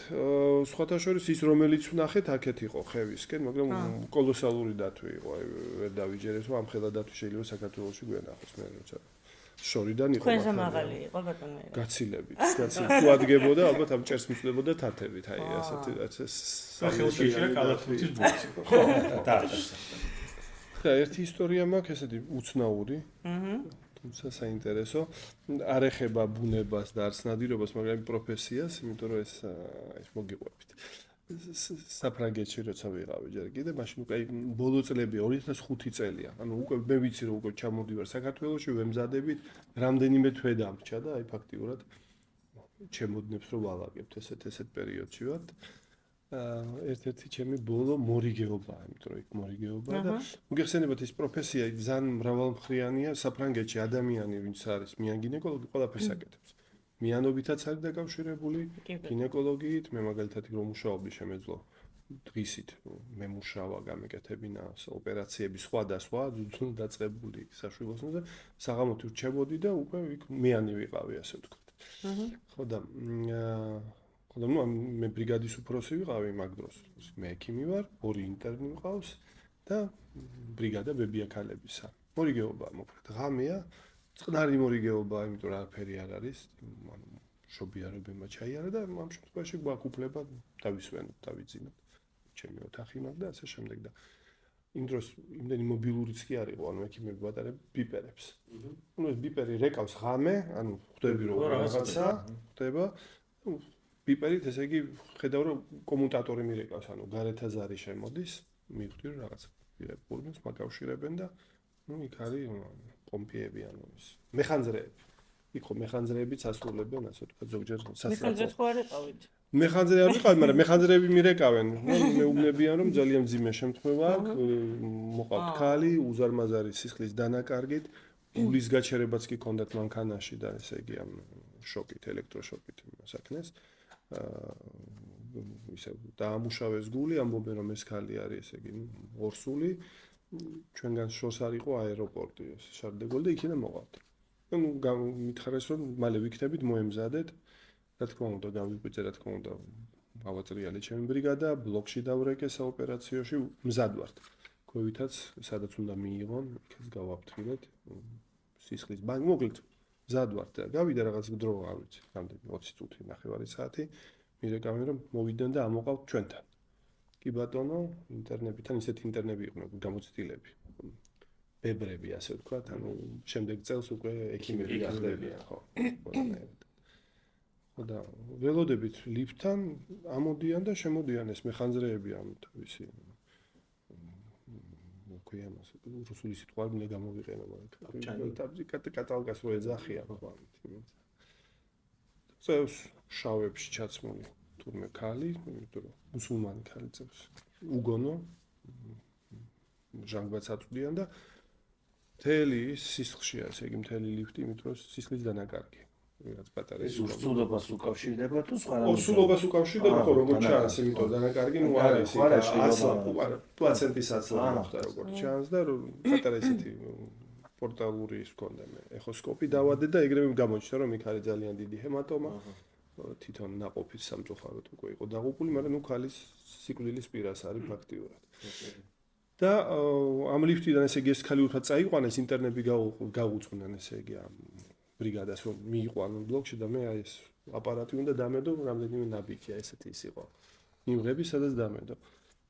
სხვათა შორის ის რომელიც ვნახეთ აქეთ იყო ხევისკენ, მაგრამ კოლოსალური დათვი იყო, აი ვერ დავიჯერეთ რომ ამ ხელა დათვი შეიძლება საქართველოში გვენახოს მე როცა შორიდან იყო. თქვენზე მაღალი იყო ბატონო. გაცილებით. თუ ადგებოდა ალბათ ამ ჭერს მისვლებოდა თათებით, აი ასეთი სახელში შეიძლება კალათბურთის ბურთი. ხო, დარწმუნდა. და ერთი ისტორია მაქვს ესეთი უცნაური. თუმცა საინტერესო. არ ეხება ბუნებას და არც ნადირობას, მაგრამ პროფესიას, იმიტომ რომ ეს მოგიყვებით. საფრანგეთში როცა ვიყავი ჯერ კიდე, მაშინ უკვე ბოლო წლები 2005 წელია. ანუ უკვე მე ვიცი რომ უკვე ჩამოდივარ საქართველოში, ვემზადებით, რამდენიმე თვე დამრჩა და აი ფაქტიურად ჩემოდნებს რომ ვალაგებთ ესეთ პერიოდში ვართ. ერთ-ერთი ჩემი ბოლო მორიგეობაა, იმიტომ რომ იქ მორიგეობაა და მოგეხსენებათ ის პროფესია ძალიან მრავალმხრივია, საფრანგეთში ადამიანი ვინც არის მიან გინეკოლოგი ყველაფერს აკეთებს. მიანობითაც არის დაკავშირებული გინეკოლოგიით, მე მაგალითად რომ მუშაობდი შემეძლო დღისით მე მუშავა გამეკეთებინა ოპერაციები სხვადასხვა დაწყებული საშუალოსნო და საღამოთი რჩებოდი და უკვე იქ მიანი ვიყავი ასე ვთქვათ. ხო და ხოდა ნუ მე ბრიგადის უფროსი ვიყავი მაგ დროს. მე ექიმი ვარ, 2 ინტერნი მყავს და ბრიგადა ბებია-ქალებისა. მორიგეობა მოკლედ ღამეა, წყნარი მორიგეობაა, იმიტომ რომ არაფერი არ არის, ანუ შობიარებმა ჩაიარა და ამ შემთხვევაში გვაქვს უფლება დავისვენოთ, დავიძინოთ. ჩემი ოთახი მაქვს და ასე შემდეგ და იმ დროს იმდენი მობილურიც კი არ იყო, ანუ ექიმები ვატარებ ბიპერებს. ანუ ეს ბიპერი რეკავს ღამე, ანუ ხვდები რომ რაღაცა ხდება. ბიპერით ესე იგი ხედავ რომ კომუტატორი მირეკავს, ანუ გარეთ აზარი შემოდის, მივხვდი რომ რაღაც პირებს მაკავშირებენ და ნუ იქ არის პომპიები ანუ ის მეხანძრეები. იქ ხო მეხანძრეებიც ასრულებენ, ასე ვთქვათ, ზოგჯერ სასწრაფო. მეხანძრეთ ხო არ ეყავით? მეხანძრე არ ვიყავ, მაგრამ მეხანძრეები მირეკავენ. მეუბნებიან რომ ძალიან მძიმე შემთხვევა აქვს, მოყავთ ქალი, უზარმაზარი სისხლის დანაკარგით, გულის გაჩერებაც კი ჰქონდათ მანქანაში და ესე იგი ამ შოკით, ელექტროშოკით საკნეს. ისე დაამუშავეს გული, ამბობენ რომ ეს ქალი არის ესე იგი ორსული. ჩვენგან შორს არ იყო აეროპორტი, შარდეგოლი და იქიდან მოყავთ. ნუ მითხარეს რომ მალე ვიქნებით მოემზადეთ. რა თქმა უნდა, გამიგვიწე რა თქმა უნდა, ავაწრიალე ჩემი ბრიგადა, ბლოკში დავრეკე საოპერაციოში, მზად ვართ. ქვევითაც სადაც უნდა მიიღონ, იქაც გავაფრთხილეთ. სისხლის ბანკი მოკლედ მზად ვართ და გავიდა რაღაც დრო, არ ვიცი, რამდენი 20 წუთი, ნახევარი საათი, მირეკავენ რომ მოვიდნენ და ამოყავთ ჩვენთან. კი ბატონო, ინტერნებიდან ისეთი ინტერნები იყვნენ, გამოცდილები. ბებრები ასე ვთქვათ, ანუ შემდეგ წელს უკვე ექიმები გახდებიან, ხო. ხო და ველოდებით ლიფტთან ამოდიან და შემოდიან ეს მეხანძრეები ამ თავისი მოქვია მას რუსული სიტყვა უნდა გამოვიყენო მაგრამ კატალგას რო ეძახიან ხო ამით. წევს შავებში ჩაცმული თურმე ქალი, იმიტომ რომ მუსულმანი ქალი წევს. უგონო ჟანგბადს აწვდიან და მთელი სისხლშია, ესე იგი მთელი ლიფტი, იმიტომ რომ სისხლის დანაკარგი. რაც პატარა ის ურსულობას უკავშირდება თუ სხვა რამე? ურსულობას უკავშირდება, ხო, როგორ ჩანს, იმიტომ დანაკარგი ნუ არის, პლაცენტის აცლება მოხდა როგორ ჩანს და პატარა ისეთი პორტალური ის მქონდა მე. ეხოსკოპი დავადე და ეგრევე გამოჩნდა, რომ იქ არის ძალიან დიდი ჰემატომა. თვითონ ნაყოფის სამწუხაროდ უკვე იყო დაღუპული, მაგრამ ნუ ქალის სიკვდილის პირას არის ფაქტიურად. და ამ ლიფტიდან ესე იგი ეს ქალი უფრო წაიყვანეს, ინტერნები გაუწყვნენ ესე იგი ამ ბრიგადას რომ მიიყვანონ ბლოკში და მე აი ეს აპარატი უნდა დამედო, რამდენიმე ნაბიჯია ესეთი ის იყო. მივღები სადაც დამედო.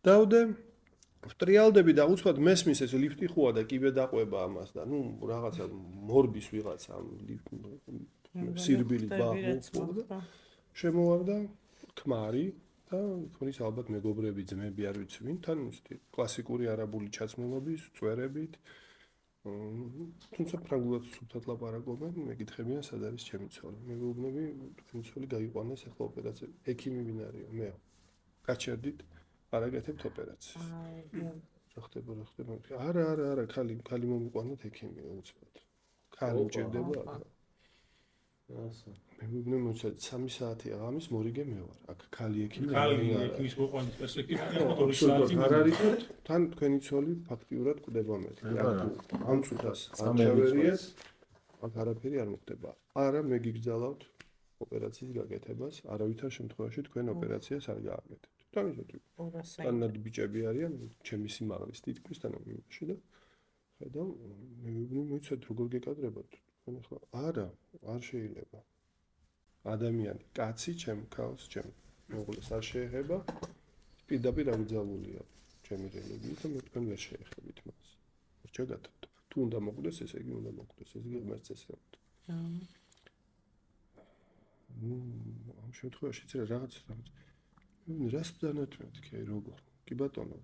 დავდე ვტრიალდები და უცბად მესმის ეს ლიფტი ხოა და კიბე დაყვება ამას და ნუ რაღაცა მორბის ვიღაცა ამ სირბილით ბახო. შემოვარდა ქმარი და თქოს ალბათ მეგობრები, ძმები არ ვიცი ვინ, თან ისეთი კლასიკური არაბული ჩაცმულობის, წვერებით. თუმცა ფრანგულად სულთად ლაპარაკობენ, მეკითხებიან სად არის ჩემი ცოლი. მე ვუბნები, თქვენი ცოლი გაიყვანეს ახლა ოპერაცია. ექიმი ვინ არისო? მე. გაჩერდით, არაკეთებთ ოპერაციას. რა ხდება? არა, ქალი მომიყვანოთ ექიმი უცბად. ქალი მჭირდება. მე მგონი მოიცადე 3 საათი აღამის მორიგე მე ვარ. აქ ქალი ექიმი ექიმის მოყვანის პერსპექტივიდან 2 საათი არ არის და თან თქვენი ცოლი ფაქტიურად კვდება მეთქი. ამ წუთას ამჩავერიეს აქ არაფერი არ მოხდება. არა მე გიგზავნოთ ოპერაციის გაკეთებას, არავითარ შემთხვევაში თქვენ ოპერაციას არ გააკეთებთ. თამისოთი. სტანდარტ ბიჭები არიან, ჩემი სიმაღლის თითქმის თანამიმაში და ხედავ მე მგონი მოიცადე როგორ გეკადრებათ. თქვენ ახლა არა, არ შეიძლება. ადამიანი, კაცი, ჩემ ქალს, ჩემ მეუღლეს არ შეეხება. პირდაპირ აგზავნულია ჩემი რელიგიით და მე თქვენ ვერ შეეხებით მას. რჩაგათოთ. თუ უნდა მოკვდეს, ესე იგი უნდა მოკვდეს, ესე იგი ღმერთს ესწრებთ. ამ შემთხვევაში წერა რაღაც რას ბრძანოთ მეთქი, როგორ? კი ბატონო,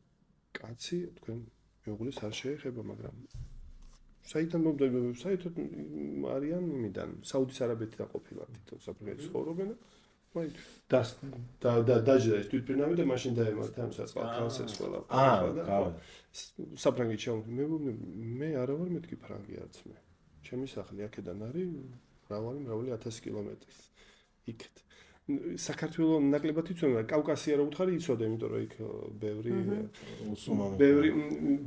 კაცი თქვენ მეუღლეს არ შეეხება, მაგრამ საიდან საერთოდ არიან იმიდან საუდის არაბეთიდან ყოფილად თვითონ საფრანგეთში ცხოვრობენ და დაჯერეს თვითფრინავი და მაშინ დაემართა ამ საწყალს ყველა. საფრანგეთში მე არა ვარ მეთქი ფრანგი არც მე. ჩემი სახლი აქედან არის მრავალი 1000 კილომეტრის იქეთ. საქართველოს ნაკლებად იცოდნენ, კავკასია რო უთხარი იცოდა, იმიტომ რომ იქ ბევრი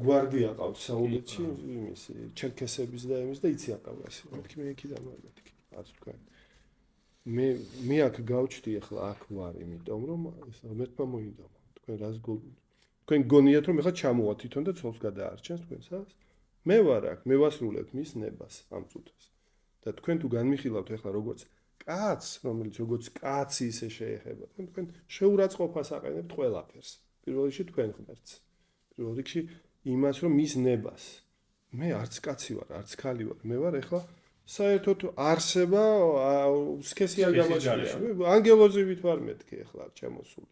გვარდია ყავთ საუდეთში, იმის ჩერქესების და იმის და იციან კავკასია. მეთქი მე იქიდან ვარ მეთქი, არც თქვენ. მე აქ გავჩდი ახლა აქ ვარ, იმიტომ რომ ღმერთმა მოინდა. თქვენ რას თქვენ გონიათ რომ ეხლა ჩამოვა თვითონ და ცოლს გადაარჩენს თქვენსაც? მე ვარ აქ, მე ვასრულებ მის ნებას ამ წუთას. და თქვენ თუ განმიხილავთ ეხლა როგორც კაც, რომელიც როგორც კაცი ისე შეეხება, თქვენ შეურაცხყოფას აყენებთ ყველაფერს. პირველ რიგში თქვენ ღმერთს. პირველ რიგში იმას, რომ მის ნებას. მე არც კაცი ვარ, არც ქალი ვარ. მე ვარ ეხლა საერთოდ არსება სქესი არ გამაჩნია. ანგელოზივით ვარ მეთქი ეხლა ჩემოსული.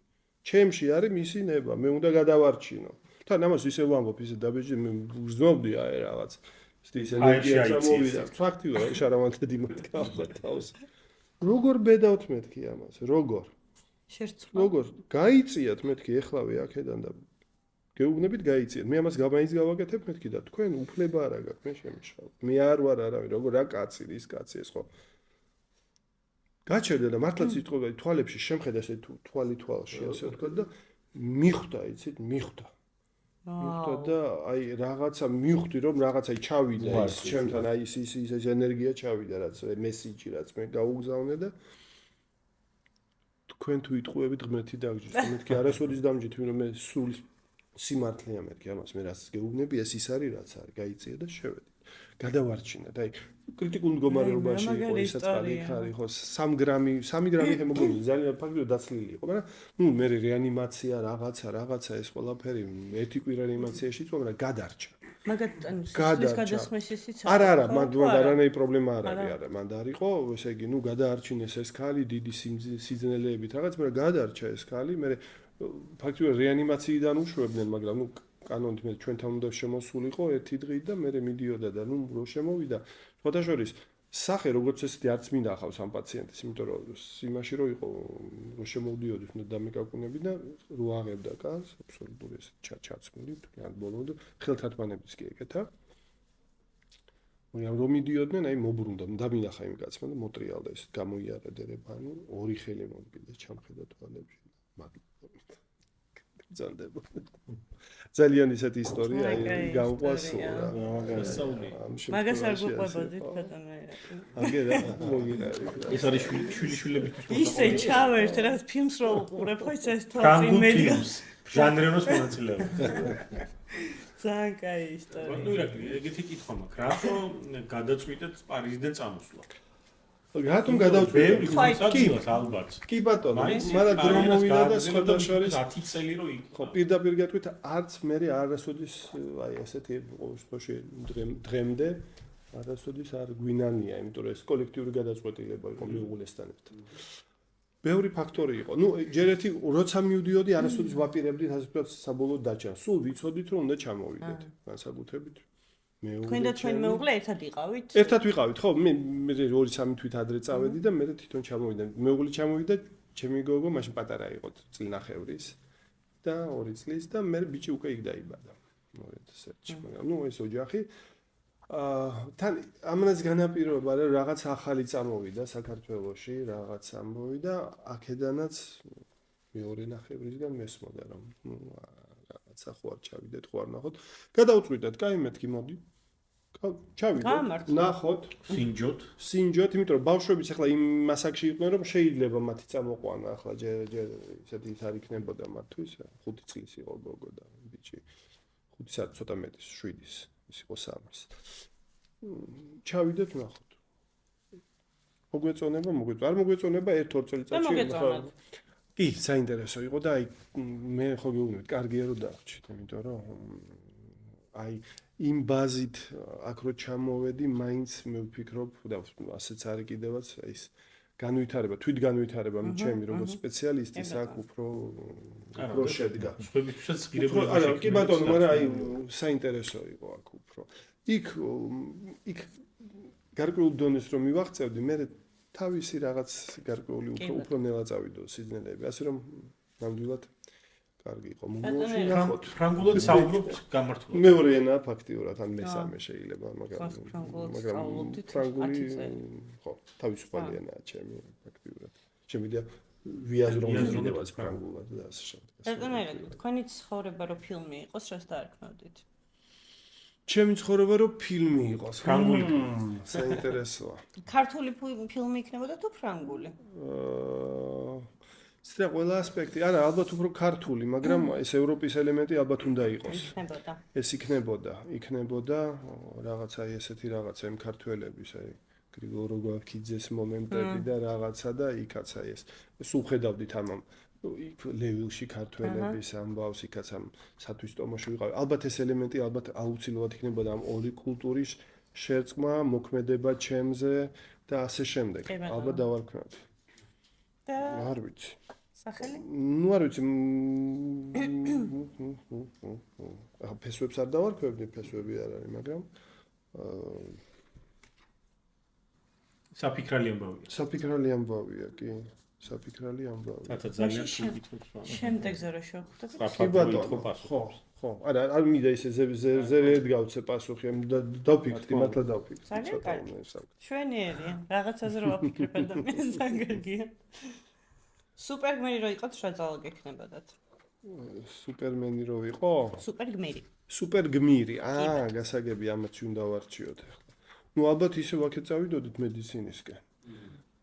ჩემში არის მისი ნება, მე უნდა გადავარჩინო. თან ამას ისე ვამბობ, ისე დაბეჭდი, მე გრძნობდი რაღაც ის ენერგია წამოვიდა. ფაქტიურად შარავანთედი მეთქა თავს. როგორ ბედავთ მეთქი ამას? როგორ? შერცვა. როგორ? გაიწიათ მეთქი ეხლავე აქედან და გეუბნებით გაიწიათ. მე ამას გამაინც გავაკეთებ მეთქი და თქვენ უფლება არ აგაქვთ მე შემიშავ. მე არ ვარ არავინ, როგორ რა კაცი, ის კაცი ეს ხო. გაჩერდა და მართლაც იტყობა თვალებში შემხედა ესე თვალში ასე ვთქვა და მიხვდა, იცით, მიხვდა და აი რაღაცა მივხვდი რომ რაღაცა ჩავიდა ის ჩემთან აი ის ენერგია ჩავიდა რაც მესიჯი რაც მე გაუგზავნე და თქვენ თუ იტყუებით ღმერთი დაგჯის მეთქი არასოდეს დამჯით ვინმე მე სულ სიმართლეა მეთქი ამას მე რაც გეუბნები ეს ის არის რაც არის გაიწია და შევედი გადავარჩინა და აი კრიტიკულ მდგომარეობაში იყო ისაც ხარი ხარი ხო 3 გრამი ჰემოგლობინი ძალიან ფაქტობრივად დაცლილი იყო მაგრამ ნუ მე რეანიმაცია რაღაცა ეს ყველაფერი ერთი კვირა რეანიმაციაში იყო მაგრამ გადარჩა მაგათ ანუ სისხლის გადასხმის ისიც არა მანდ არანაირი პრობლემა არ არის არა მანდ არისო ესე იგი ნუ გადაარჩინეს ეს ქალი დიდი სიძნელეებით რაღაც მაგრამ გადარჩა ეს ქალი მე ფაქტობრივად რეანიმაციიდან უშვებდნენ მაგრამ ნუ კანონით მე ჩვენთან უნდა შემოსულიყო ერთი დღით და მე მიდიოდა და ნუ რო შემოვიდა ფოტოშორის სახე როგორც ესეთი არც მინდა ახავს ამ პაციენტის იმიტომ რომ იმაში რო იყო რო შემოვდიოდი უნდა დამეკაკუნები და რო აღებდა კანს აბსოლუტური ეს ჩაცმული თქვენ ბოლომდე ხელთათმანებიც კი ეკეთა მაგრამ რომ მიდიოდნენ აი მობრუნდა დამინახა იმ კაცმა და მოტრიალდა ეს გამოიარა დერებანი ორი ხელი მომკიდა ჩამხედა თვალებში მაგით ზანდება ძალიან ისეთი ისტორია გავყვას რა მაგას არ გვყვებოდით ბატონო აგერა მოგინა ეს არის შვილიშვილებისთვის ისე ჩავერთ რა ფილმს რო უყურებ ხო ეს თვალწინ მედია ჟანრენოს მონაწილეობა ძალიან კაი ისტორია ბატონო ირაკლი ეგეთი კითხვა მაქვს რატო გადაწყვიტეთ პარიზიდან წამოსვლა რატომ გადავწყვიტე? ალბათ. კი ბატონო, მაგრამ დრო მოვიდა და სხვათა შორის 10 წელი რო იქ. ხო, პირდაპირ გეტყვით, არც მე არასოდეს აი ესეთი ყოველთვის დღემდე არასოდეს არ გვინანია, იმიტომ რომ ეს კოლექტიური გადაწყვეტილება იყო მეუღლესთან ერთად. ბევრი ფაქტორი იყო. ნუ ჯერ ერთი როცა მივდიოდი, არასოდეს ვაპირებდი ასე ვთქვათ საბოლოო დაჭრას. სულ ვიცოდით რომ უნდა ჩამოვიდეთ, განსაკუთრებით თქვენ და თქვენი მეუღლე ერთად იყავით? ერთად ვიყავით, ხო, მე 2-3 თვით ადრე წავედი და მე თვითონ ჩამოვიდა. მეუღლე ჩამოვიდა, ჩემი გოგო მაშინ პატარა იყო, წლნახევრის და 2 წლის და მე ბიჭი უკვე იქ დაიბადა. 2001-ში, მაგრამ ნუ ეს ოჯახი თან ამანაც განაპირობა რა რაღაც ახალი წამოვიდა საქართველოში, რაღაც ამბოვიდა, აქედანაც მეორე ნახევრისგან მესმოდა რომ რაღაცა ხო არ ჩავიდეთ, ხო არ ნახოთ. გადავწყვიტეთ, კაი მეთქი მოდი. ჩავიდეთ. ნახოთ, სინჯოთ, იმიტომ რომ ბავშვებიც ახლა იმ მასაკში იყვნენ რომ შეიძლება მათი წამოყვანა ახლა ჯერ ისეთი ის არ იქნებოდა მათთვის, 5 წლის იყო გოგო და ბიჭი. 5 საათი ცოტა მეტის, 7-ის, ის იყო 3-ის. ჩავიდეთ ნახოთ. მოგვეწონება, არ მოგვეწონება 1-2 წელიწადში. კი, საინტერესო იყო და აი მე ხო გეუბნები, კარგია რომ დავჭით, იმიტომ რომ აი იმ ბაზით აქ რო ჩამოვედი, მაინც მე ვფიქრობ და ასეც არის კიდევაც ის განვითარება, თვითგანვითარება ჩემი როგორც სპეციალისტის აქ უფრო შედგა. სხვებისთვისაც ღირებულება არა, კი ბატონო, მაგრამ აი საინტერესო იყო აქ უფრო. იქ გარკვეულ დონეს რომ მივაღწევდი, მე თავისი რაღაც გარკვეული უფრო ნელა წავიდო სიძნელეები, ასე რომ ნამდვილად კარგი იყო. მოგოშინახოთ. ფრანგულად საუბრობთ გამართულად. მეორე ენა ფაქტიურად ან მესამე შეიძლება, მაგრამ ფრანგული ხო, თავისუფალი ენაა ჩემი ფაქტიურად. შემიძლია ვიაზრობდეთ ფრანგულად და ასე შემდეგ. ერთმანეთად თქვენი ცხოვრება რო ფილმი იყოს, რას დაარქმევდით? ჩემი ცხოვრება რო ფილმი იყოს, ფრანგული. საინტერესოა. ქართული ფილმი იქნებოდა თუ ფრანგული? ცოტა ყველა ასპექტი, არა, ალბათ უფრო ქართული, მაგრამ ეს ევროპის ელემენტი ალბათ უნდა იყოს. ეს იქნებოდა რაღაცა ესეთი რაღაცა იმ ქართველების, აი გრიგორო გვაქიძეს მომენტები და რაღაცა და იქაც აი ეს უხედავდით ამამ ლევილში ქართველების ამბავს, იქაც ამ სათვისტომოში ვიყავ. ალბათ ეს ელემენტი ალბათ აუცილებლად იქნებოდა ამ ორი კულტურის შერწყმა, მოქმედება ჩემზე და ასე შემდეგ. ალბათ დავარქმევდი. არ ვიცი. სახელი? ნუ არ ვიცი. ფესვებს არ დავარქვევდი, ფესვები არ არის, მაგრამ საფიქრალი ამბავია. საფიქრალი ამბავია, კი. საფიქრალი ამბავია. რათა ძალიან შეგითხრათ. შემდეგზე რა შევხვდეთ? კი ბატონო. ხო. არა, არ მინდა ისე ზერეთ გავცე პასუხი, დავფიქრდი, მართლა დავფიქრდი. ძალიან კარგი. შვენიერია. რაღაცაზე რო ვაფიქრებ ადამიანს საგერგია. სუპერგმირი რო იყოთ, რა ძალა გექნებოდათ? სუპერმენი რო ვიყო? სუპერგმირი. სუპერგმირი. გასაგები ამაც უნდა ვარჩიოთ ახლა. ნუ ალბათ ისე ვაქეთ წავიდოდით მედიცინისკენ.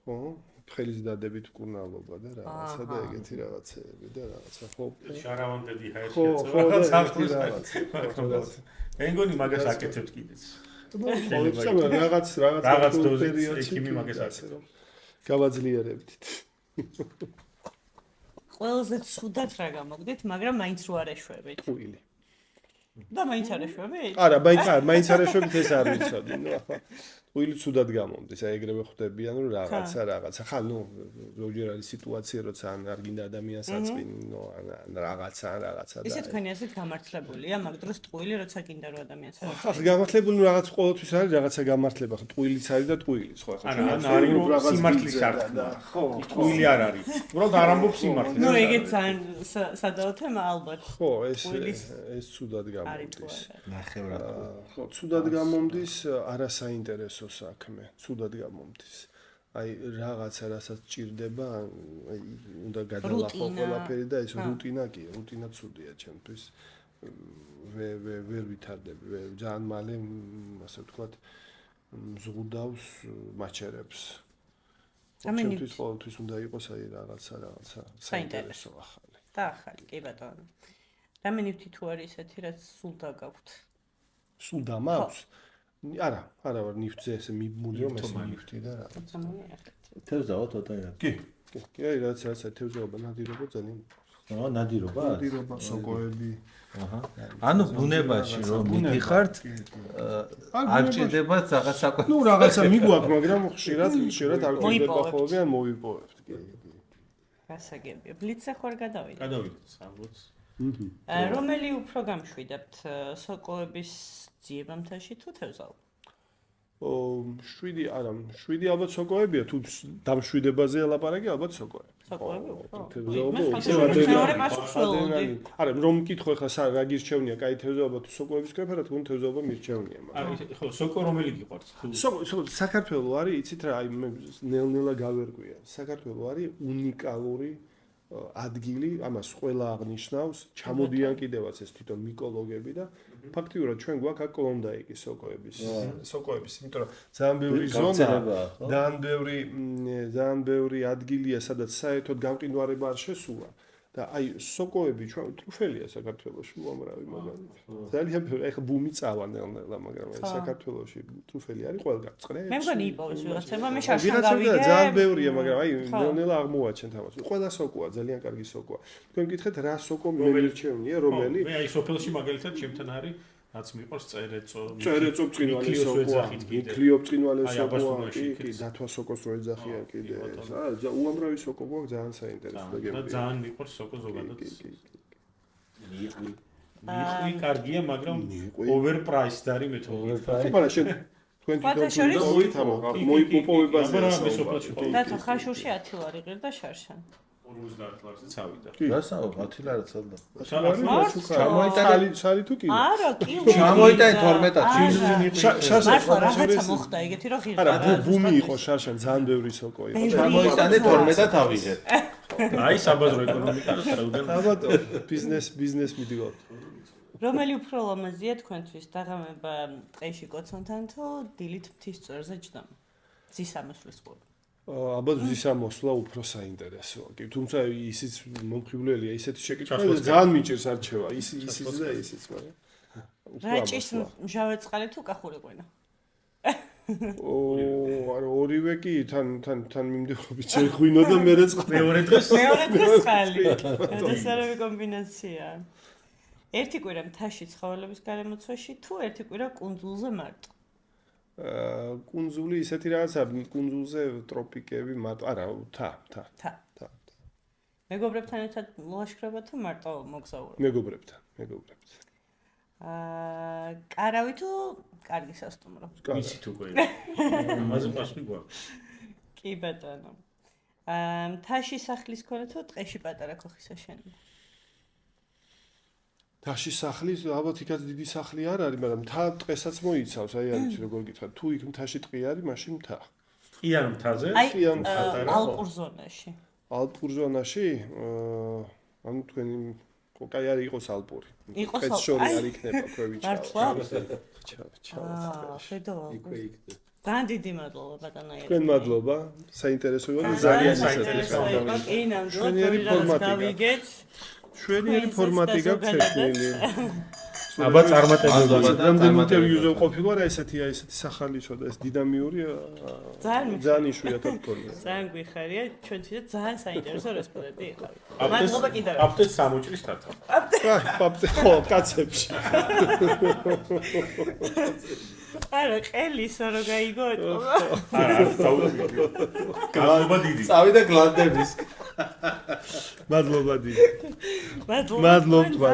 ხო? ხელის დადებით მკურნალობა და რაღაცა და ეგეთი რაღაცეები და რაღაცა. ხო. შარავანდები ხო, რაღაცა. ენგონი მაგას აკეთებთ კიდეც. რაღაც დოზით ექიმი მაგას აკეთებს. გავაძლიერებდით. ყველაზე ცუდად რა გამოგდით, მაგრამ მაინც რო არ ეშვებით. ტყუილი. და მაინც არ ეშვებით? არა, მაინც არ ეშვებით, ეს არ ვიცოდი. ნუ ახლა ტყუილი ცუდად გამომდის, აი ეგრევე ხვდებიან, რომ რაღაცა. ხა, ნუ როგორ არის სიტუაცია, როცა არ გინდა ადამიანს აწვინო, ან რაღაცა და ისე თქვენი ასეთ გამართლებულია, მაგ დროს ტყუილი როცა გინდა რომ ადამიანს აწვინო. ხა, გამართლებული რაღაც ყოველთვის არის რაღაცა გამართლება, ხა, ტყუილიც არის და ტყუილიც, ხო, ხა. ან არის რომ სიმართლის არქნა. ხო, ტყუილი არ არის. უბრალოდ არ ამბობს სიმართლეს. ნუ ეგეც ძალიან სადაო თემა ალბათ. ხო, ეს ცუდად გამომდის. ნახევრად. ხო, ცუდად გამომდის, არასაინტერესო საქმე, ცუდად გამომდის. აი რაღაცა რასაც ჭირდება, აი უნდა გადალახო ყველაფერი და ეს რუტინა კი, რუტინა ცუდია ჩემთვის. ვერ ვითარდები, ძალიან მალე, ასე ვთქვათ, მზღუდავს მაჩერებს. ჩემთვის ყოველთვის უნდა იყოს აი რაღაცა საინტერესო ახალი. და ახალი, კი ბატონო. რამენივთი თუ არის ესეთი, რაც სულ დაგაქვთ. სულ დამაქვს? არა ვარ ნიფტზე ესე მიბმული რომ ეს ნიფტი და რაღაც. თევზაო თოთაია. კი, აი რაღაცა თევზაობა, ნადირობა ძალიან. ნადირობა? ნადირობა, სოკოები. ანუ ბუნებაში რომ მიდიხართ, არ ჭირდებათ რაღაც საკვები. ნუ რაღაცა მიგვაქვს, მაგრამ ხშირად არ გვიდება ხოლმე ან მოვიპოვებთ, კი. გასაგებია. ბლიცზე ხوار გადავიდეთ. გადავიდეთ სამბოც. რომელი უფრო გამშვიდებთ, სოკოების ძიებამთაში თუ თევზაობა? 7 არა 7 ალბათ სოკოებია თუ დამშვიდებაზე ელაპარაკი ალბათ სოკოები. სოკოები უფრო. არა რომ მკითხო ხა რა გირჩევნია კაი თევზაობა თუ სოკოების კეფერა თუ თევზაობა მირჩევნია მაგრამ ხო სოკო რომელი გიყვართ სოკო საქართველო არის იცით რა აი მე ნელ-ნელა გავერკვია საქართველო არის უნიკალური ადგილი ამას ყველა აღნიშნავს ჩამოდიან კიდევაც ეს თვითონ მიკოლოგები და ფაქტიურად ჩვენ გვაქვს აქ კლონდაიკის სოკოების იმიტომ რომ ძალიან ბევრი ზონა ძალიან ბევრი ადგილია სადაც საერთოდ გამყინვარება არ შესულა და აი სოკოები ჩვენ ტრუფელია საქართველოში უამრავი მაგალითად ძალიან ბევრი ეხა ბუმი წავა ნელ-ნელა მაგრამ აი საქართველოში ტრუფელი არის ყველგან წრე მე მგონი იპოვეს ვიღაცებმა მე შარშან გავიგე ძალიან ბევრია მაგრამ აი ნელ-ნელა აღმოაჩენთ ამას ყველა სოკოა ძალიან კარგი სოკოა თქვენ მკითხეთ რა სოკო მე მირჩევნია რომელი მე აი სოფელში მაგალითად ჩემთან არის რაც მიყვარს წერეწო წინვალე სოკოა მიქლიო წინვალე სოკოა კი დათვა სოკოს რო ეძახიან კიდე უამრავი სოკო გვაქვს ძალიან საინტერესო და გემი ძალიან მიყვარს სოკო ზოგადად მიყვი კარგია მაგრამ overpriced არის მე თვითონ მაგრამ შენ თქვენ თვითონ მოიპოვებაზე და თუ ხაშურში 10 ლარი ღირ და შარშან 50 ლარზე წავიდა რასაო 10 ლარი წელდა ჩამოიტანე შარი თუ კი არა კი ჩამოიტანე 12 მართლა რაღაცა მოხდა ეგეთი რომ ღირდა არა ბუმი იყო შარშან ძალიან ბევრი სოკო იყო ჩამოიტანე 12 ავიღე აი საბაზრო ეკონომიკა რა უდენ ალბათ ბიზნეს მიდგოთ რომელი უფრო ლამაზია თქვენთვის დაღამება ტყეში კოცონთან თუ დილით მთის წვერზე ჯდომა ძისამოსვლის ყურა ალბათ ვისამოსვლა უფრო საინტერესოა. კი, თუმცა ისიც მომხიბვლელია, ისეთი შეკითხვა ძალიან მიჭირს არჩევა. ისიც და ისიც, მაგრამ რაჭის მჟავე წყალი თუ კახური ღვინა? არა, ორივე კი თან მიმდევრობით შეხვინო და მერე წყალი. მეორე დღეს წყალი. ეს არის კომბინაცია. ერთი კვირა მთაში ცხოველების გარემოცვაში თუ ერთი კვირა კუნძულზე მარტო? კუნძული ისეთი რაღაცა კუნძულზე ტროპიკები მარტო არა თა მეგობრებთან ერთად ლაშქრობა თუ მარტო მოგზაურობა მეგობრებთან კარავი თუ კარგი სასტუმრო იცით უკვე ამაზე პასუხი გვაქვს კი ბატონო მთაში სახლის ქონა თუ ტყეში პატარა ქოხის აშენება თაში სახლის ალბათ იქაც დიდი სახლი არ არის, მაგრამ მთა ტყესაც მოიცავს, აი არის როგორ გითხრათ, თუ იქ მთაში ტყე არის, მაშინ მთა. კი არ მთაზე? კი არ მთაზე. ალპურ ზონაში. ალპურ ზონაში? ანუ თქვენი კაი არის იყოს ალპური. იყოს ტყეც შორი არ იქნება ქვევიჩა. მართლა? ჩა. ხედავ. ძალიან დიდი მადლობა ბატონო. თქვენ მადლობა. საინტერესო იყო და ძალიან საინტერესო. კი, ნამდვილად გავიგეთ. შვენიერი ფორმატი გაქვს შექმნილი. აბა წარმატებულობა. რამდენი ინტერვიუზე ყოფილა რა ესეთია ესეთი სახალისო და ეს დინამიურია. ძალიან იშვიათად გქონია. ძალიან გვიხარია, ჩვენთვის ძალიან საინტერესო რესპონდენტი იყავით. მადლობა კიდევ. აპტეც სამოჭრის თათა. აპტე ხო, კაცებში. არა, ყელისო რო გაიგოთ. არა, საუბარი. გალობა დიდი. წავიდა გლანდების. მადლობა დიდი. მადლობა. მადლობა.